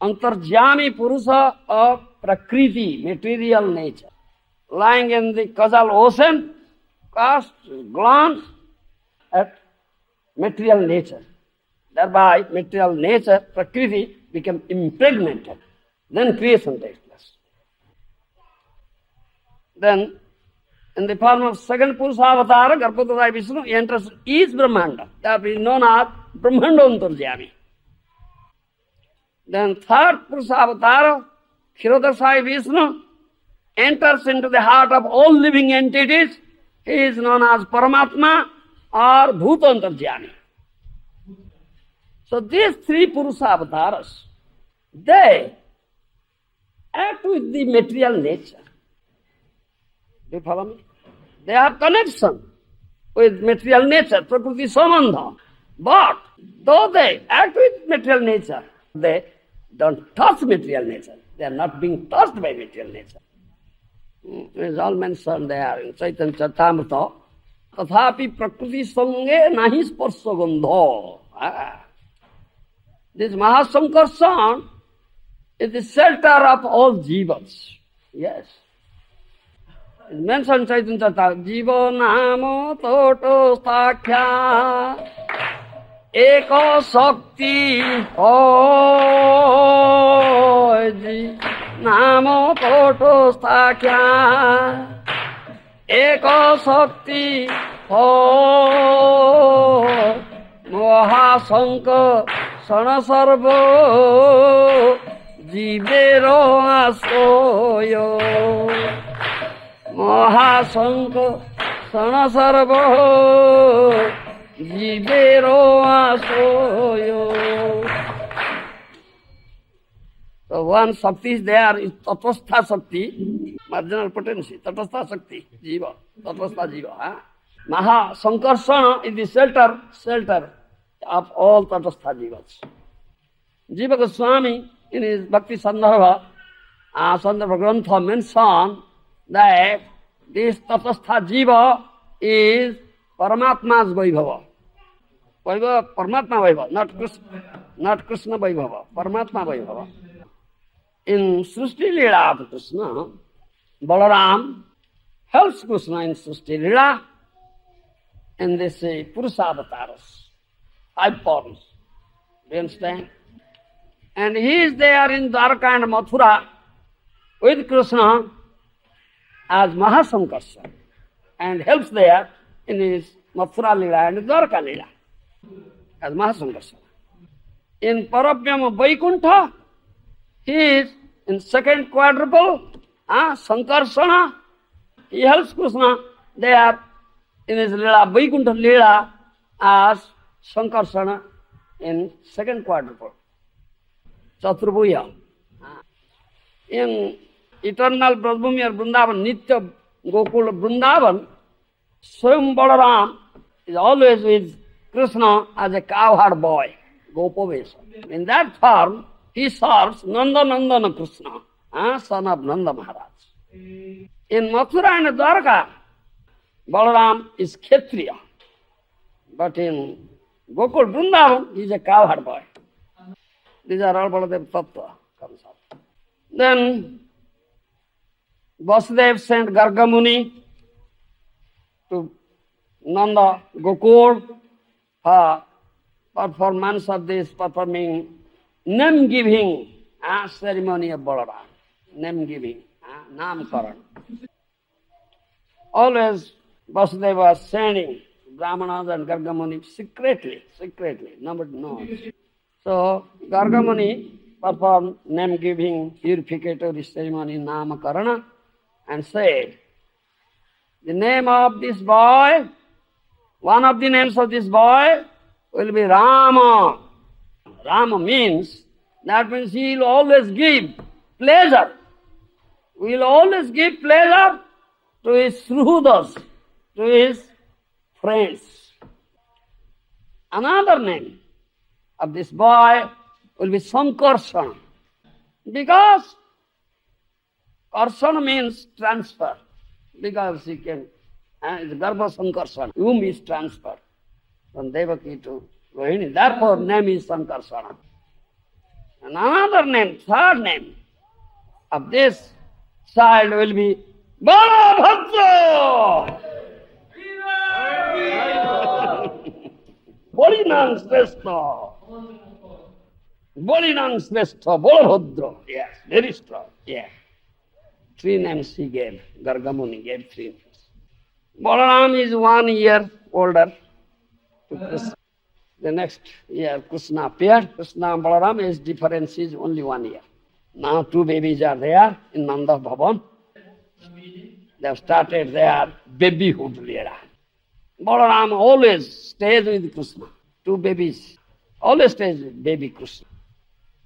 Antarjami Purusa of Prakriti, material nature. Lying in the causal ocean, cast glance at material nature. Thereby, material nature, Prakriti, became impregnated. Then creation takes place. Then, in the form of second Purusavatar, Garbhodaya Vishnu enters each Brahmanda. That is known as Brahmanda Antarjami. Then third Purusavatar, Kshirodakshai Vishnu, enters into the heart of all living entities. He is known as Paramatma or Bhuta Antarjami. So these 3 Purusavataras, they act with the material nature. Do you follow me? They have connection with material nature, Prakriti Sambandha. But though they act with material nature, they don't touch material nature. They are not being touched by material nature. It is all mentioned there in Chaitanya Charitamrita. Tathapi Prakriti Sange nahi sparsha gandha. This Mahasankarsana is the shelter of all jivas. Yes. It is mentioned in Chaitanya Charitamrita. Jiva namo toto sthakya eka shakti hoji namo toto sthakya eka shakti ho mohasanka sana sarva jivero asoyo mohasanka sana sarva jivero asoyo. So one Shakti is there, is Tatastha Shakti, marginal potency, Tatastha Shakti, Jiva, Tatastha Jiva. Maha Sankarsana is the shelter of all Tatastha Jivas. Jiva Swami in his Bhakti Sandarbha, Sandarbha Grantha mentioned that this Tatastha Jiva is Paramatma's Vaibhava. Vaibhava, Paramatma Vaibhava, not Krishna Vaibhava, Paramatma Vaibhava. In Srushti Leela of Krishna, Balaram helps Krishna in Srishti Lila, and they say Purusavataras, 5 forms. Do you understand? And he is there in Dwarka and Mathura with Krishna as Mahasankarsana and helps there in his Mathura Lila and Dwarka Lila as Mahasankarsana. In Paravyama Vaikuntha, he is in second quadruple, Sankarsana. He helps Krishna there in his Lila, Vaikuntha Lila as Sankarsana in second quadruple. Chaturabhuya. In eternal Brajbhumi or Vrindavan, Nitya Gokula Vrindavan, Swam Balaram is always with Krishna as a cowherd boy, Gopavesa. In that form, he serves Nanda Nandana Krishna, son of Nanda Maharaj. In Mathura and Dwarka, Balaram is Kshatriya. But in Gokul Vrindavan, he is a cowherd boy. These are all Baladev Tattva comes up. Then Vasudev sent Gargamuni to Nanda Gokul for performance of this performing name-giving ceremony of Balaram. Name-giving, Namkaran. Always Vasudeva was sending Brahmanas and Gargamuni secretly, nobody knows. So Gargamuni performed name-giving purificatory ceremony Namakarana and said, the name of this boy, one of the names of this boy will be Rama. Rama means, that means he will always give pleasure. We will always give pleasure to his Sruhudas, to his friends. Another name of this boy will be Sankarsana. Because Karsana means transfer. Because he can, it's Garbha Sankarsana, womb is transferred from Devaki to Rohini. Therefore, name is Sankarsana. And another name, third name of this child will be Balabhadra! Bolinang Srestha. Bolinang Srestha, Balabhadra. Yes, very strong. Yeah. 3 names he gave. Gargamuni gave 3 names. Balaram is 1 year older to Krishna. The next year Krishna appeared. Krishna and Balaram, his difference is only 1 year. Now 2 babies are there in Nanda Bhavan. They have started their babyhood Leela. Balaram always stays with Krishna. 2 babies always stays with baby Krishna.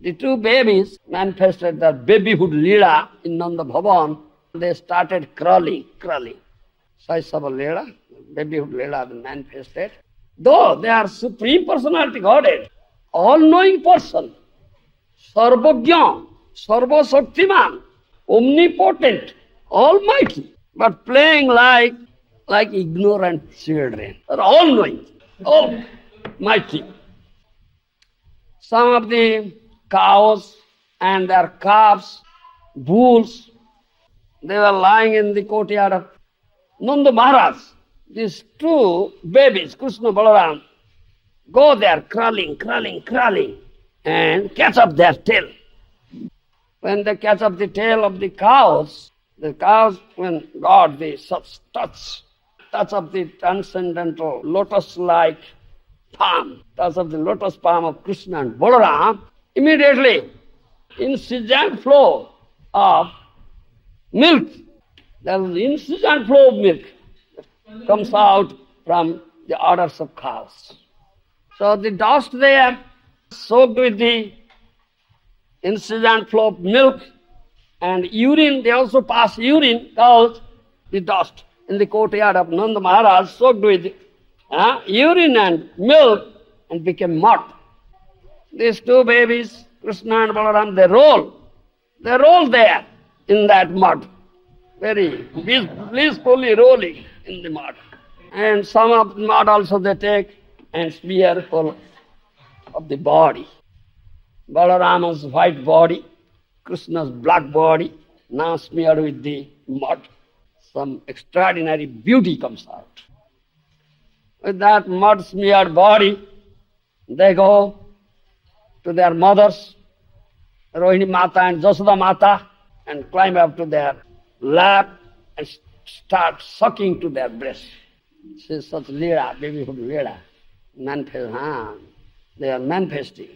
The 2 babies manifested their babyhood Leela in Nanda Bhavan. They started crawling. Saisava Leela, babyhood Leela manifested. Though they are Supreme Personality Godhead, all-knowing person, Sarvagya, Sarvasaktiman, omnipotent, almighty, but playing like ignorant children. They are all-knowing, almighty. Some of the cows and their calves, bulls, they were lying in the courtyard of Nanda Maharaj. These 2 babies, Krishna Balaram, go there crawling, and catch up their tail. When they catch up the tail of the cows, when God, they touch up the transcendental lotus-like palm, touch up the lotus palm of Krishna and Balaram, immediately, incessant flow of milk, there is incessant flow of milk comes out from the udders of cows. So the dust there, soaked with the incessant flow of milk and urine, they also pass urine, cows, the dust in the courtyard of Nanda Maharaj, soaked with urine and milk and became mud. These 2 babies, Krishna and Balaram, they roll there in that mud, very blissfully rolling in the mud. And some of the mud also they take and smear full of the body. Balarama's white body, Krishna's black body, now smeared with the mud. some extraordinary beauty comes out. With that mud-smeared body, they go to their mothers, Rohini Mata and Jasoda Mata, and climb up to their lap and start sucking to their breast. She is such Leela, beautiful Leela. They are manifesting.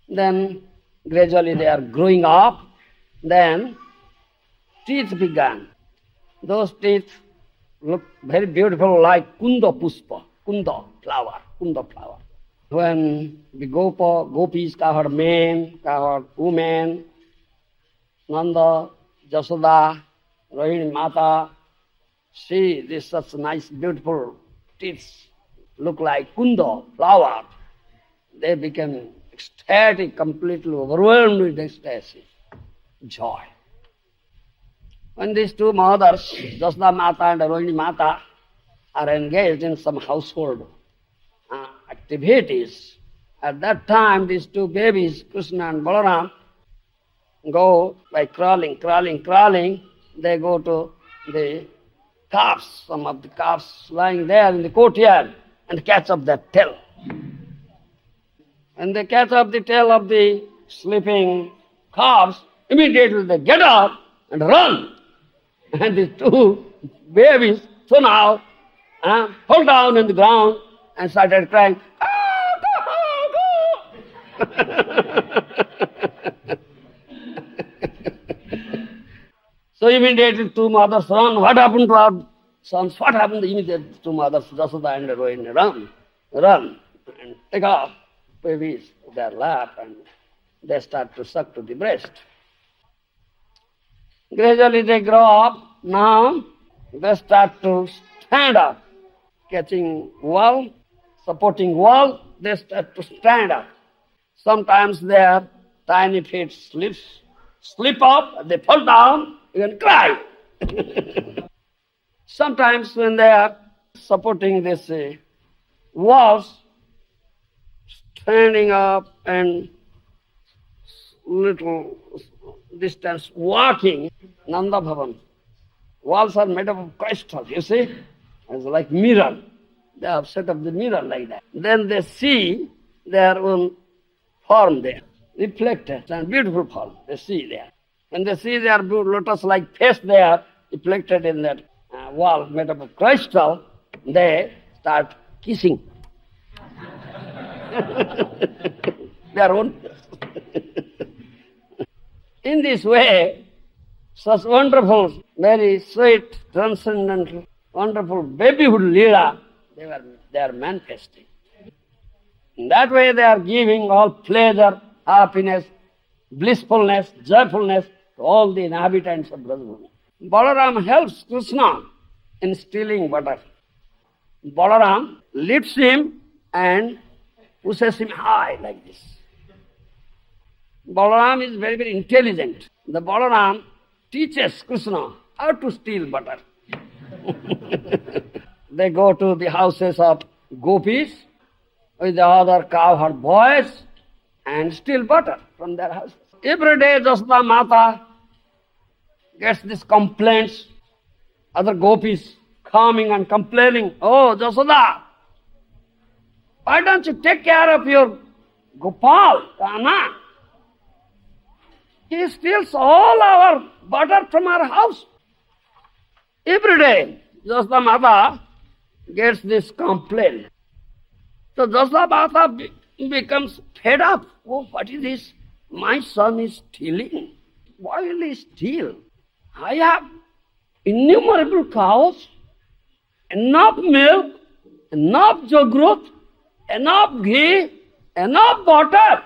Then gradually they are growing up. Then teeth began. Those teeth look very beautiful like Kunda Puspa, Kunda flower. When the gopis covered men, covered women, Nanda, Jasoda, Rohini Mata, see this such nice beautiful teeth look like Kunda flower. They became ecstatic, completely overwhelmed with ecstasy, joy. When these two mothers, Jasoda Mata and Rohini Mata, are engaged in some household activities, at that time these two babies, Krishna and Balaram, go by crawling, they go to the calves, some of the calves lying there in the courtyard, and catch up that tail. When they catch up the tail of the sleeping calves, immediately they get up and run. And the two babies somehow fall down on the ground and started crying, go, go. So immediately two mothers run. What happened to our sons? What happened? Immediately two mothers, Jasoda and Rohini, run and take off babies to their lap and they start to suck to the breast. Gradually they grow up. Now they start to stand up, catching wall, supporting wall, they start to stand up. Sometimes their tiny feet slip up, they fall down, you can cry. Sometimes when they are supporting this walls, standing up and little distance walking, Nanda Bhavan. Walls are made up of crystal, you see? It's like mirror. They have set up the mirror like that. Then they see their own form there, reflected, and beautiful form they see there. When they see their lotus-like face there, reflected in that wall made up of crystal, they start kissing. Their own face. In this way, such wonderful, very sweet, transcendental, wonderful babyhood Leela, they are manifesting. In that way they are giving all pleasure, happiness, blissfulness, joyfulness to all the inhabitants of Brajavani. Balaram helps Krishna in stealing butter. Balaram lifts him and pushes him high like this. Balaram is very, very intelligent. The Balaram teaches Krishna how to steal butter. They go to the houses of gopis with the other cowherd boys and steal butter from their houses. Every day Jasoda Mata gets these complaints, other gopis coming and complaining, "Oh, Jasoda, why don't you take care of your Gopal, Kana? He steals all our butter from our house." Every day Jasoda Mata gets this complaint. So Jasoda Mata becomes fed up. "Oh, what is this? My son is stealing. Why will he steal? I have innumerable cows, enough milk, enough yogurt, enough ghee, enough butter.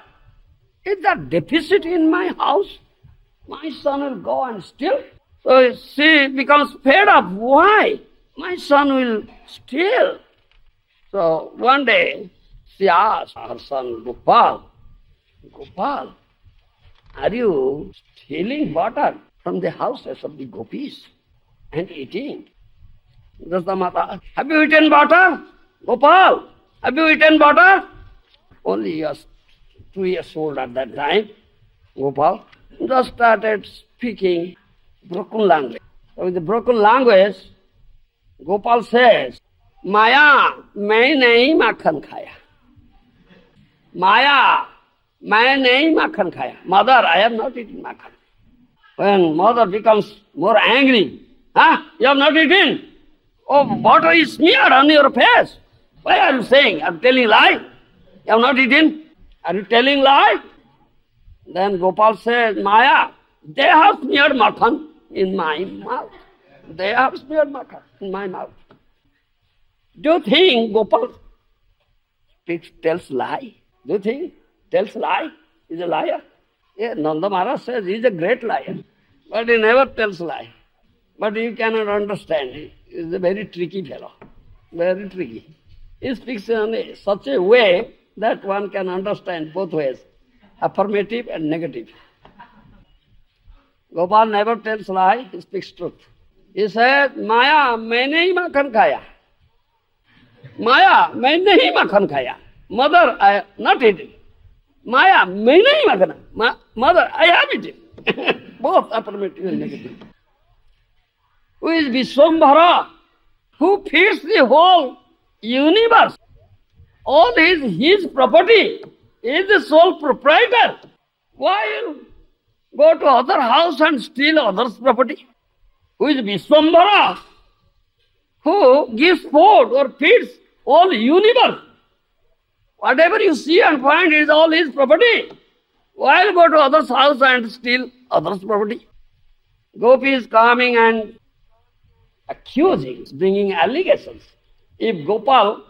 Is there deficit in my house? My son will go and steal." So she becomes fed up. Why? My son will steal. So one day she asked her son Gopal, "Gopal, are you stealing butter from the houses of the gopis and eating?" Jasoda Mata asked, "Have you eaten butter? Gopal, have you eaten butter?" Only he was 2 years old at that time. Gopal just started speaking broken language. So with the broken language, Gopal says, Maya, main nahi makhan khaya. Maya, main nahi makhan khaya. Mother, I have not eaten makhan. When mother becomes more angry, you have not eaten? Oh, butter is smeared on your face. Why are you saying? Are you telling lie? You have not eaten? Are you telling lie? Then Gopal says, Maya, they have smeared makhan in my mouth. They have smeared makhan in my mouth. Do you think Gopal tells lie? Do you think tells lie? He's a liar? Yeah, Nanda Maharaj says he's a great liar. But he never tells lie. But you cannot understand. He's a very tricky fellow. Very tricky. He speaks in such a way that one can understand both ways, affirmative and negative. Gopal never tells lie, he speaks truth. He says, Maya, maine hi makhan khaya. Maya, maine hi makhan khaya. Mother, I have not eaten. Maya, maine hi makhan. Mother, I have eaten. Both affirmative and negative. Who is Vishwambhara? Who feeds the whole universe? All is his property. He is the sole proprietor. Why you go to other house and steal others' property? Who is Vishwambhara? Who gives food or feeds all universe? Whatever you see and find is all his property. Why you go to others' house and steal others' property? Gopi is coming and accusing, bringing allegations. If Gopal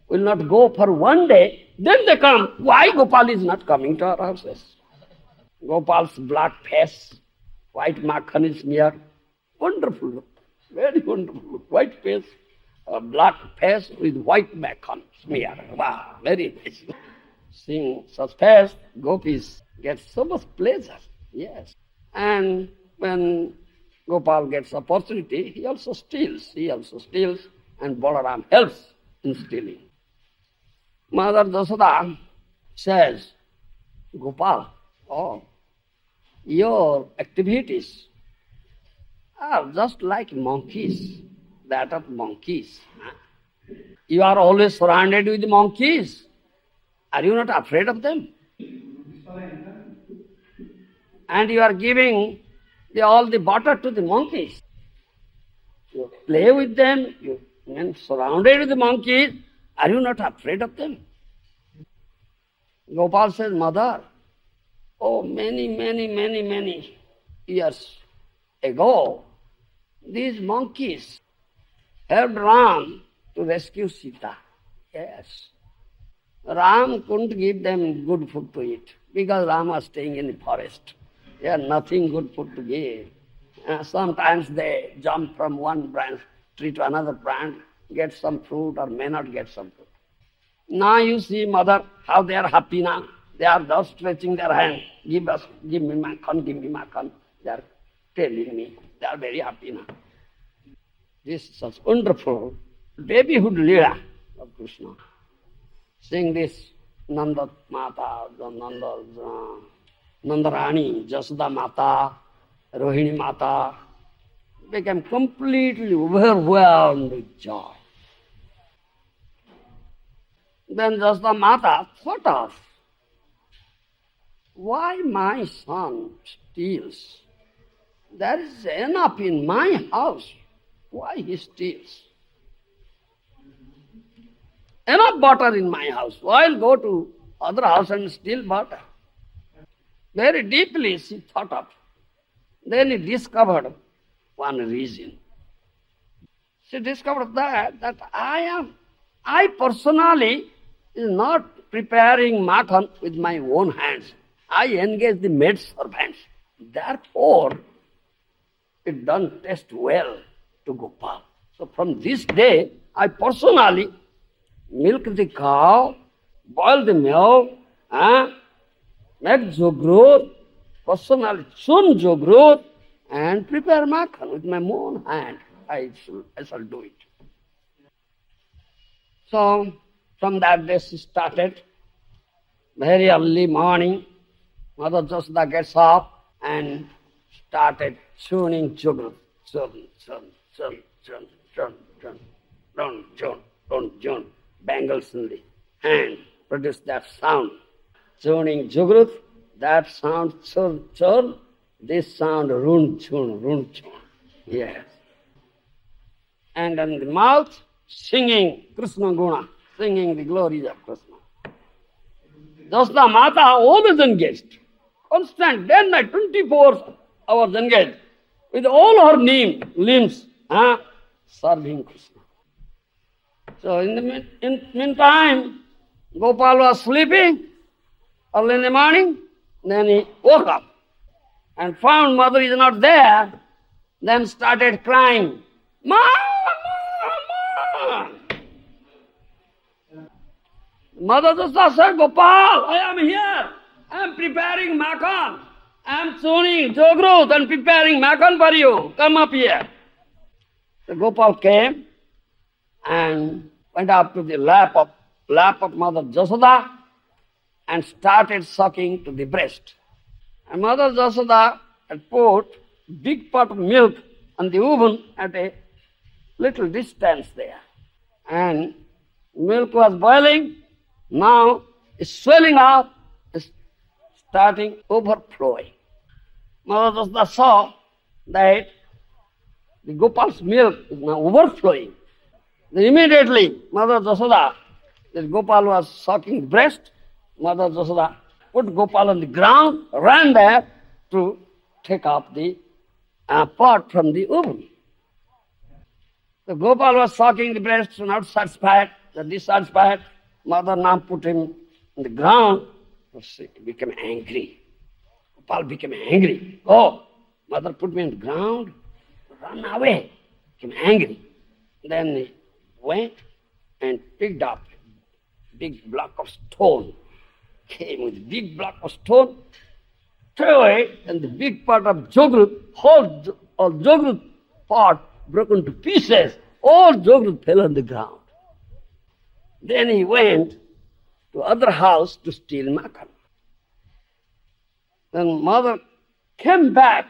will not go for one day, then they come. Why Gopal is not coming to our houses? Gopal's black face, white makhan is smeared. Wonderful look, very wonderful look. White face, a black face with white makhan smeared. Wow, very nice. Seeing such face, gopis get so much pleasure. Yes. And when Gopal gets opportunity, he also steals. And Balaram helps in stealing. Mother Jashoda says, Gopal, your activities are just like monkeys, that of monkeys. You are always surrounded with monkeys. Are you not afraid of them? And you are giving all the butter to the monkeys. You play with them, you are surrounded with the monkeys. Are you not afraid of them? Gopal says, Mother, many years ago, these monkeys helped Ram to rescue Sita. Yes. Ram couldn't give them good food to eat because Ram was staying in the forest. They had nothing good food to give. Sometimes they jump from one branch tree to another branch, get some fruit or may not get some fruit. Now you see, Mother, how they are happy now. They are just stretching their hand. Give me makhan. They are telling me. They are very happy now. This is such wonderful babyhood Leela of Krishna. Seeing this Nanda Mata, Nandarani, Jashoda Mata, Rohini Mata, became completely overwhelmed with joy. Then Jashoda Mata thought of, why my son steals? There is enough in my house. Why he steals? Enough butter in my house. Why I'll go to other house and steal butter? Very deeply she thought of. Then he discovered one reason. She discovered that I personally is not preparing makhan with my own hands. I engage the maid servants. Therefore, it doesn't taste well to Gopal. So from this day, I personally milk the cow, boil the milk, make jogrut, personally chun jogrut, and prepare makhan with my own hand. I shall do it. So from that day she started. Very early morning, Mother Jashoda gets up and started tuning jogrut. chun, chun, chun, chun, chun, chun, don't chun, don't chun. Bangles in the hand produce that sound. Tuning Jugrut, that sound chun, chun, this sound run, chun, chun. Yes. And in the mouth, singing Krishna Guna, singing the glories of Krishna. Thus the Mata always engaged, constant, day and night, 24 hours engaged, with all her limbs, serving Krishna. So in the meantime, Gopal was sleeping early in the morning, then he woke up and found mother is not there, then started crying, Ma, Ma, Ma. Mother Dasa said, Gopal, I am here. I am preparing makan. I am tuning Jogrut and preparing makan for you. Come up here. The Gopal came and went up to the lap of Mother Jasoda and started sucking to the breast. And Mother Jasoda had put big pot of milk on the oven at a little distance there. And milk was boiling. Now it's swelling up, it's starting overflowing. Mother Jasoda saw that the Gopal's milk is now overflowing. Then immediately, Mother Jasoda, that Gopal was sucking the breast, Mother Jasoda put Gopal on the ground, ran there to take up the pot from the oven. So Gopal was sucking the breast, not satisfied, dissatisfied. Mother now put him on the ground. He became angry. Gopal became angry. Oh, mother put me on the ground, run away. Became angry. Then he went and picked up a big block of stone. Came with a big block of stone, threw it, and the big pot of Jogrut, whole Jogrut pot broken to pieces. All Jogrut fell on the ground. Then he went to other house to steal makan. Then mother came back,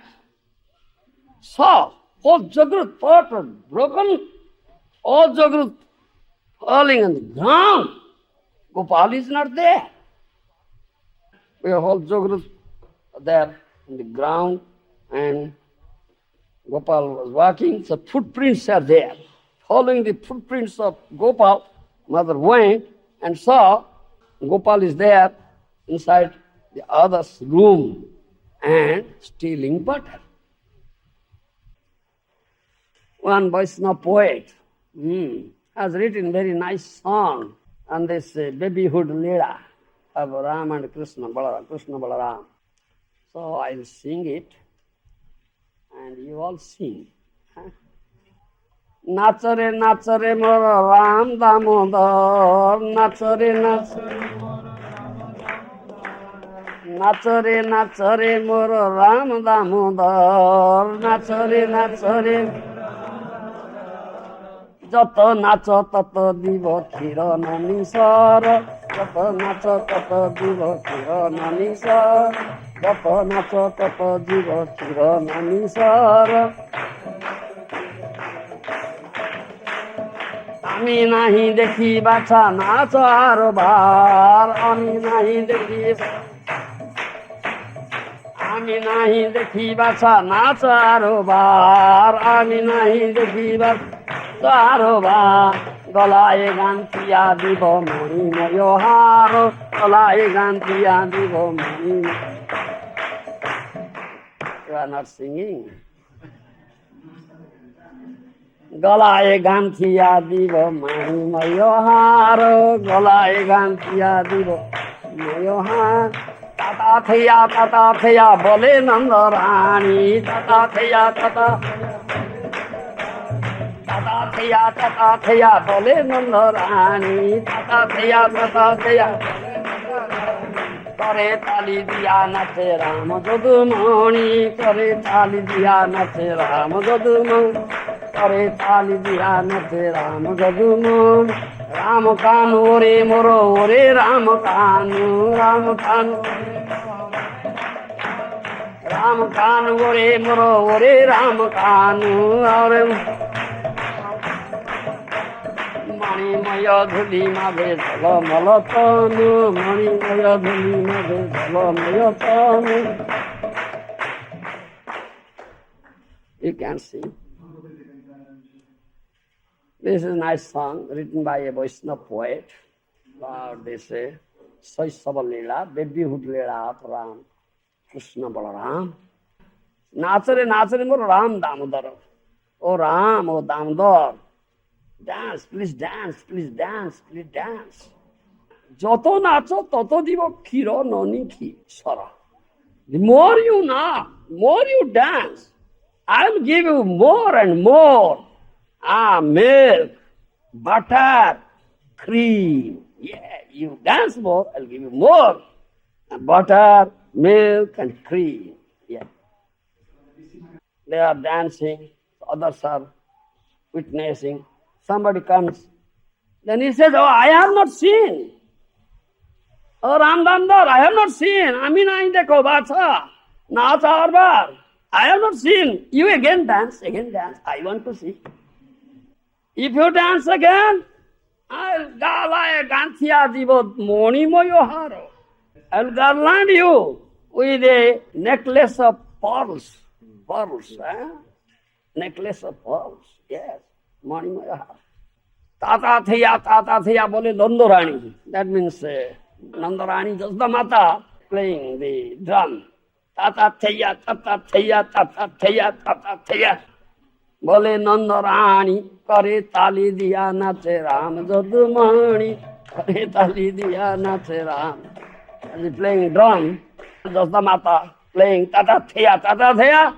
saw whole Jogrut pot was broken, all Jogrut falling on the ground. Gopal is not there. We have whole Jogrut there on the ground, and Gopal was walking, so footprints are there. Following the footprints of Gopal, mother went and saw Gopal is there inside the other's room and stealing butter. One Vaishnava poet has written very nice song on this babyhood Leela of Ram and Krishna Balaram. So I'll sing it and you all sing. Nachare nachare mor Ram Damodar, nachare nachare mor Ram Damodar, nachare nachare Jato nacho tato divo thiro nani sar, jato nacho tato divo thiro nani sar, jato nacho tato divo thiro nani sar. Ami nahi dekhi bacha nacho aro bar, ami nahi dekhi bacha nacho aro bar, ami nahi dekhi bacha Saroba, Galaye Gantia Divo Marino Yoharo, Galaye Gantia Divo Marino. You are not singing. Galaye Gantia Divo Marino Yoharo, Galaye Gantia Divo Yoharo. Tata Thaya, Bole Nandarani, Tata Thaya. Tata thaya, bole Nandarani, tata thaya. Kare tali diya nache Ram Jadumani, kare tali diya nache Ram Jadumani, kare tali diya nache Ram Jadumani. Ram Kanu ore moro ore Ram Kanu, Ram Kanu. Ram Kanu Ore Moro Ore Ram Kanu Ore Mani Maya Dhuli Madhe Dhala Malatanu Mani Maya Dhuli Madhe Dhala Malatanu. You can see. This is a nice song written by a Vaishnava poet. They say, Saisava Leela, babyhood Leela of Ram, Krishna-Balarama. Nachare, nachare mor Ram Damodar. Oh Ram, oh Damodar. Dance, please dance, please dance, please dance. Joto nacho, toto divo kiro noni ki sara. The more you know, more you dance, I'll give you more and more. Milk, butter, cream. Yeah, you dance more, I'll give you more. Butter, milk, and cream. Yeah. They are dancing, others are witnessing. Somebody comes, then he says, oh, I have not seen. Oh, Ram Damodar, I have not seen. Ami nahi dekho, bacha, naach aur bar. I have not seen. You again dance. I want to see. If you dance again, I'll ganthia divo moni moyo haro. I'll garland you with a necklace of pearls. Pearls, eh? Necklace of pearls. Yes. Moni moyo haro. Tata theya bole Nandorani. That means Nandarani Jasda Mata playing the drum. Tata theya, tata theya, tata theya, tata theya. Bole Nandarani, kare tali diya nache Ram, Jadumani, kare tali diya nache Ram. And he's playing drum, Jasda Mata playing tata theya,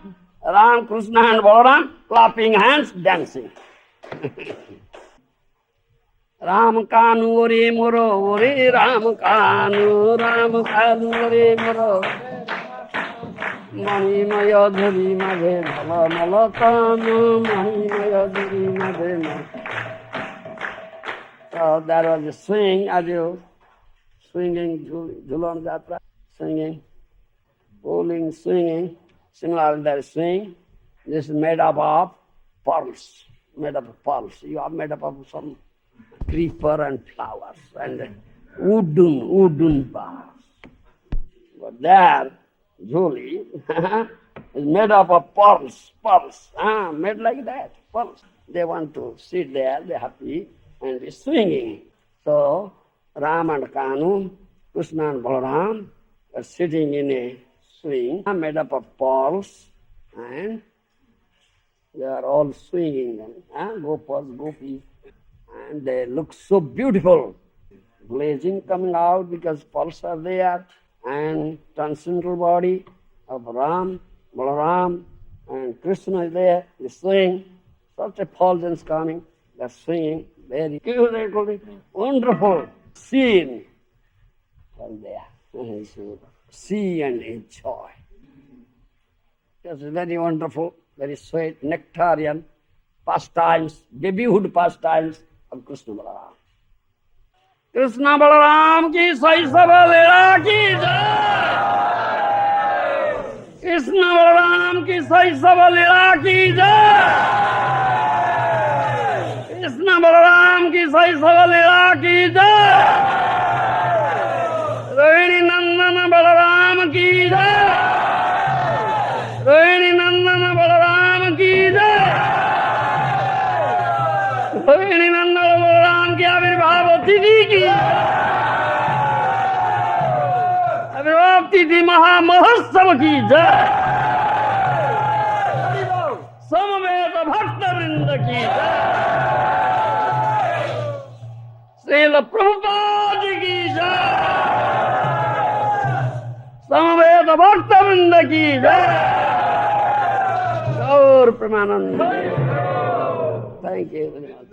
Ram, Krishna and Balaram, clapping hands, dancing. Ram Kanu Ore Moro Ore Ram Kanu Ore Moro. Mani Maya Dhuri Madhe Dhala Malatanu Mani Maya Dhuri Madhe. So there was a swing, as you swinging, Jhulan Jatra, singing, pulling, swinging. Similarly, there is swing. This is made up of pearls. You are made up of some creeper and flowers and wooden bars. But there, Jhuli is made up of pearls, made like that, pearls. They want to sit there, they're happy, and be swinging. So, Ram and Kanu, Krishna and Balaram are sitting in a swing made up of pearls, and they are all swinging them, gopis, and they look so beautiful, blazing coming out because pearls are there, and transcendental body of Ram, Balaram, and Krishna is there, they swing, such effulgence coming, they're swinging, very wonderful scene from there. You should see and enjoy. It's very wonderful, very sweet, nectarian pastimes, babyhood pastimes of Krishna Balaram. Krishna Balaram ki Saisava Leela ki jai. Krishna Balaram ki Saisava Leela ki jai. Krishna Balaram ki Saisava Leela ki jai. Rohini Nandana Balaram ki jai. Rohini Nandana Balaram ki jai. Rohini Nandana Balaram ki Avirbhav तिथि की अभिभाव तिथि महामहोत्सव की जय। समवेत भक्त वृंद की जय। श्रील प्रभुपाद की जय। समवेत भक्त वृंद की जय। गौर Premanand. Thank you very much.